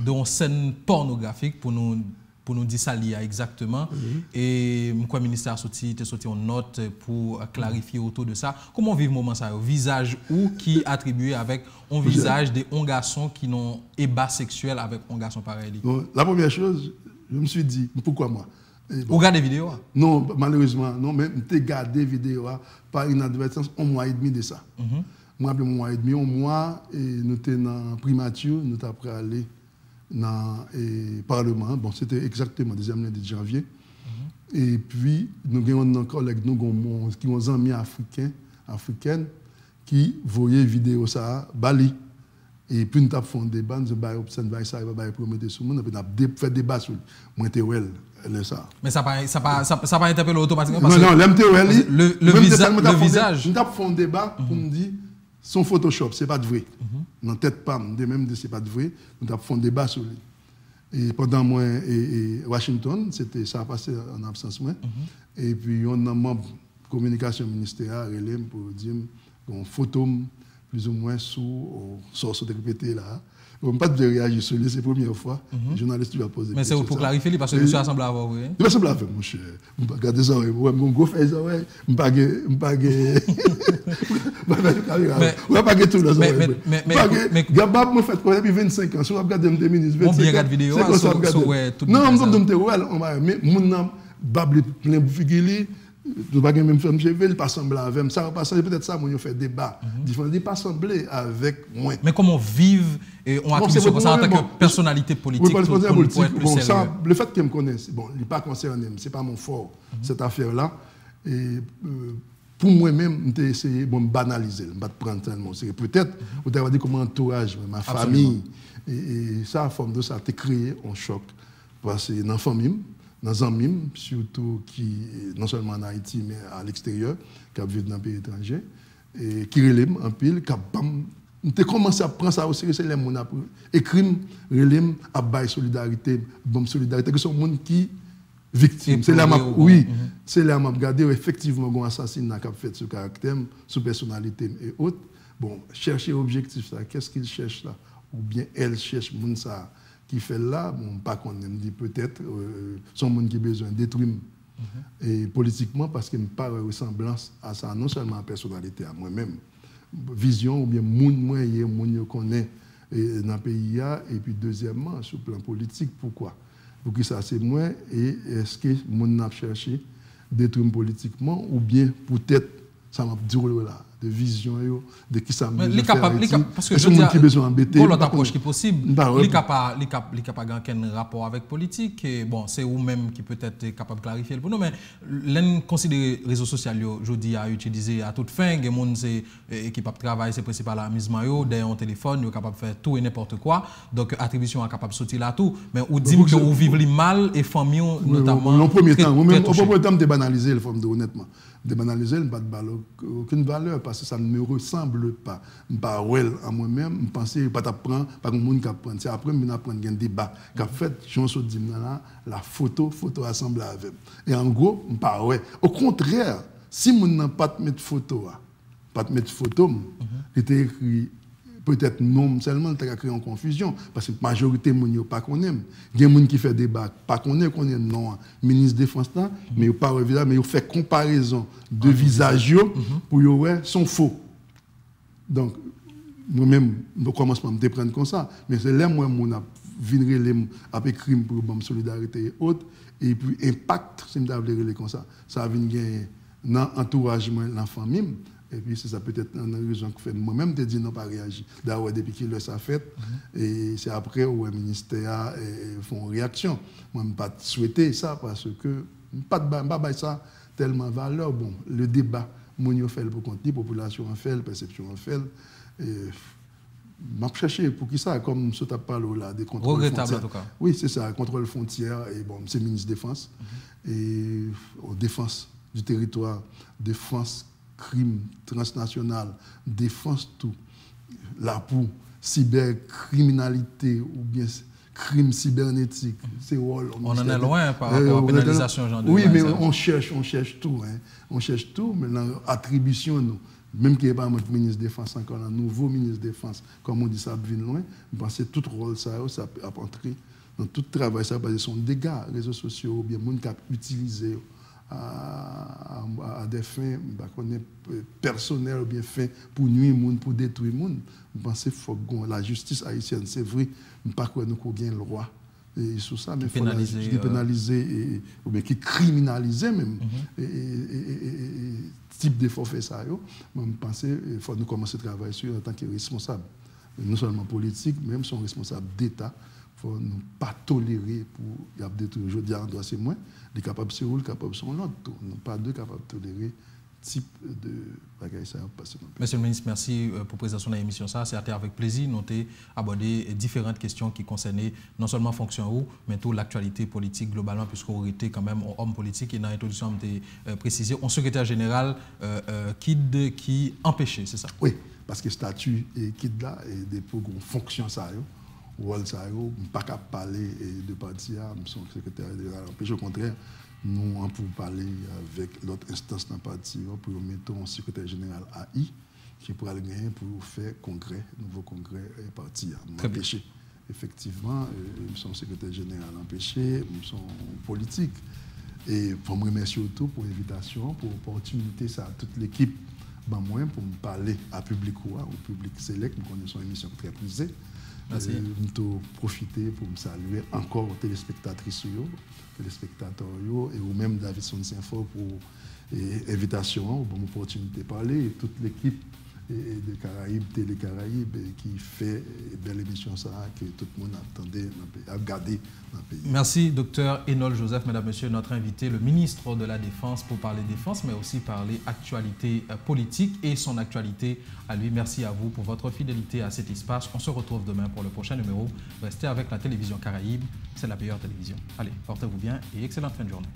dont scène pornographique pour nous dire ça lié exactement. Et le ministère a sorti une note pour clarifier autour de ça. Comment vivre le moment ça? Visage ou qui attribué avec un visage des garçons qui n'ont ébat sexuel avec un garçon pareil? La première chose, je me suis dit, pourquoi moi? Vous regardez des vidéos? Non, malheureusement, non, mais je regardé des vidéos par inadvertance 1 mois et demi de ça. Moi, 1 mois et demi, 1 mois, et nous étions dans primature, nous étions après aller dans le Parlement. Bon, c'était exactement le 2e lundi de janvier. Et puis, nous avons un collègue qui ont des amis africains qui voyaient vidéo ça à Bali. Et puis, nous avons fait un débat, nous avons observé ça, nous avons prometté sur le monde, nous avons fait un débat sur moi, ça. Mais ça n'a pas interpellé automatiquement parce non, le visage. Nous avons fait un débat pour me dire son Photoshop, ce n'est pas de vrai. Dans la tête, pas, même ce n'est pas de vrai. Nous avons fait un débat sur lui. Et pendant moi et Washington, ça a passé en absence. Et puis, on a un membre de communication ministérielle pour dire qu'on photo plus ou moins sous source de répéter là. On ne peut pas réagir sur lui, c'est la première fois. Le journaliste va poser. Mais c'est pour clarifier, parce que monsieur a semblé avoir. Oui. Il va sembler avoir, mon cher. Je ne vais pas regarder ça. Je vais faire ça. Je ne vais pas regarder. Je ne vais pas regarder tout. Mais. Gabab m'a fait depuis 25 ans. Si vous regardez mes ministres, 25 ans. On bien regarde vidéo. Non, je ne sais pas. Mais mon âme, Babli plein de figures. Nous ne pouvons pas même faire cheveux, pas sembler avec moi. Ça va passer peut-être ça, on fait débat. Il ne pas sembler avec moi. Mais comment vivre et on accuse ça en tant que personnalité politique pour être plus sérieux? Le fait qu'il me connaisse, bon, il n'est pas concerné, ce n'est pas mon fort, cette affaire-là. Et pour moi-même, j'ai essayé de banaliser, de ne pas prendre tellement. Peut-être, vous avez dit comment entourage, ma famille. Et ça, en forme de ça, a créé un choc. Parce que dans la famille, dans les amis, surtout qui, non seulement en Haïti, mais à l'extérieur, qui vivent dans un pays étranger, et qui relèvent en pile, qui ont commencé à prendre ça au sérieux, c'est les gens qui écrivent, relèvent, à bailler solidarité, bonne solidarité, qui sont des gens qui victimes. C'est là c'est là que je regarde effectivement un assassinat qui a fait sur caractère, sur personnalité et autres. Bon, chercher objectif, ça, qu'est-ce qu'ils cherchent là? ou bien elle cherche moun ça qui fait là, bon, pas qu'on aime dit peut-être, son monde qui a besoin de détruire. Et politiquement, parce qu'il me paraît ressemblance à ça, non seulement à personnalité, à moi-même, vision ou bien moun connaît dans le pays, et puis deuxièmement, sur le plan politique, pourquoi? Pour que ça c'est moi, et est-ce que moun a cherché détruire politiquement, ou bien peut-être, ça m'a dit là, de vision, de qui ça me parce que je dis, qui besoin d'embêter. Pour l'autre approche qui est possible, il n'est pas aucun rapport avec politique. Et bon, c'est vous-même qui peut-être capable de clarifier pour nous. Mais l'un considère les réseaux sociaux, je dis, à utiliser à toute fin. Les gens qui peuvent travailler, c'est principal amusement, derrière un téléphone, ils sont capables de faire tout et n'importe quoi. Donc, attribution est capable de sortir là tout. Mais vous dites que vous vivez mal et famille, notamment. Au premier temps, de banaliser le forme de honnêtement. De banaliser, n'a pas aucune valeur parce que ça ne me ressemble pas. Je ne pas en moi-même, je pense pas t'apprendre, pas que monde qui apprend. C'est après que je apprends un débat. Qu'en fait, je me dis la photo assemblée avec. Et en gros, je pas ouais. Au contraire, si je n'ai pas de mettre photo, il était écrit peut-être non seulement il a créé en confusion parce que la majorité de gens pas qu'on aime. Il y a des gens qui font débat pas qu'on est non ministre de défense là, mais pas évidemment mais il fait comparaison de visages pour ouais sont faux. Donc moi-même je commence à me prendre comme ça, mais c'est là moi mon a venir avec crime pour bonne solidarité et autres et puis impact si me relé comme ça vient gagner dans entouragement dans famille. Et puis, c'est ça peut-être une raison que fait moi-même de dire non pas réagir. D'ailleurs, depuis qu'il a ça fait, et c'est après où le ministère font réaction. Moi, je n'ai pas souhaité ça parce que je n'ai pas ça tellement valeur. Bon, le débat, mon fait pour compter, la population en fait, la perception en fait. Je vais chercher pour qui ça, comme ce que tu as parlé là, des contrôles frontières. En tout cas. Oui, c'est ça, contrôle frontière, et bon, c'est le ministre de la Défense, et défense du territoire, défense crime transnational, défense tout, là pour cybercriminalité ou bien crime cybernétique, c'est rôle. On en est loin par rapport à la pénalisation, Jean. Oui, mais on cherche tout. Hein. On cherche tout, mais l'attribution, nous, même qu'il n'y ait pas notre ministre de la Défense encore, un nouveau ministre de la Défense, comme on dit, ça vient loin, je pense que tout rôle, ça peut entrer dans tout travail, ça va son dégâts, réseaux sociaux, ou bien les gens qui utilisé à des fins personnelles ou bien fins pour nuire le monde, pour détruire le monde. Je pense qu'il faut que la justice haïtienne, c'est vrai, je ne pense pas que nous avons le droit. Et sur ça, mais il faut pénaliser, ou bien qui criminaliser même, type de forfait ça. Je pense qu'il faut nous commencer à travailler sur en tant que responsable, non seulement politique, même son responsable d'État. Il ne faut nous pas tolérer pour détruire. Je dis à l'endroit, c'est moins, les capables c'est où, les capables sont l'autre. Nous pas deux capables de tolérer type de bagaille ça. Monsieur le ministre, merci pour la présentation de l'émission. C'était avec plaisir. Nous avons abordé différentes questions qui concernaient non seulement fonction mais tout l'actualité politique globalement, puisqu'on était quand même un homme politique. Et dans l'introduction, on a précisé un secrétaire général qui empêchait, c'est ça? Oui, parce que le statut et KID là, et des fonctions ça. Rôle ça, je ne peux pas parler de parti, je suis secrétaire général. Au contraire, nous avons pour parler avec l'autre instance dans le parti pour mettre un secrétaire général AI qui pourra le gagner pour faire nouveau congrès parti. Empêché. Effectivement, nous sommes secrétaire général empêché, nous sommes politique. Et pour me remercier surtout pour l'invitation, pour l'opportunité, ça toute l'équipe, pour me parler à public ou au public select. Nous connaissons une émission très prisée. Nous profiter pour me saluer encore aux téléspectatrices, téléspectateurs et ou même David Sonsinfo pour l'invitation, pour l'opportunité de parler et toute l'équipe de Caraïbes, Télé Caraïbes qui fait belle émission ça que tout le monde attendait à regarder dans le pays. Merci Dr Enol Joseph, mesdames, messieurs, notre invité, le ministre de la Défense pour parler défense, mais aussi parler actualité politique et son actualité à lui. Merci à vous pour votre fidélité à cet espace. On se retrouve demain pour le prochain numéro. Restez avec la télévision Caraïbes, c'est la meilleure télévision. Allez, portez-vous bien et excellente fin de journée.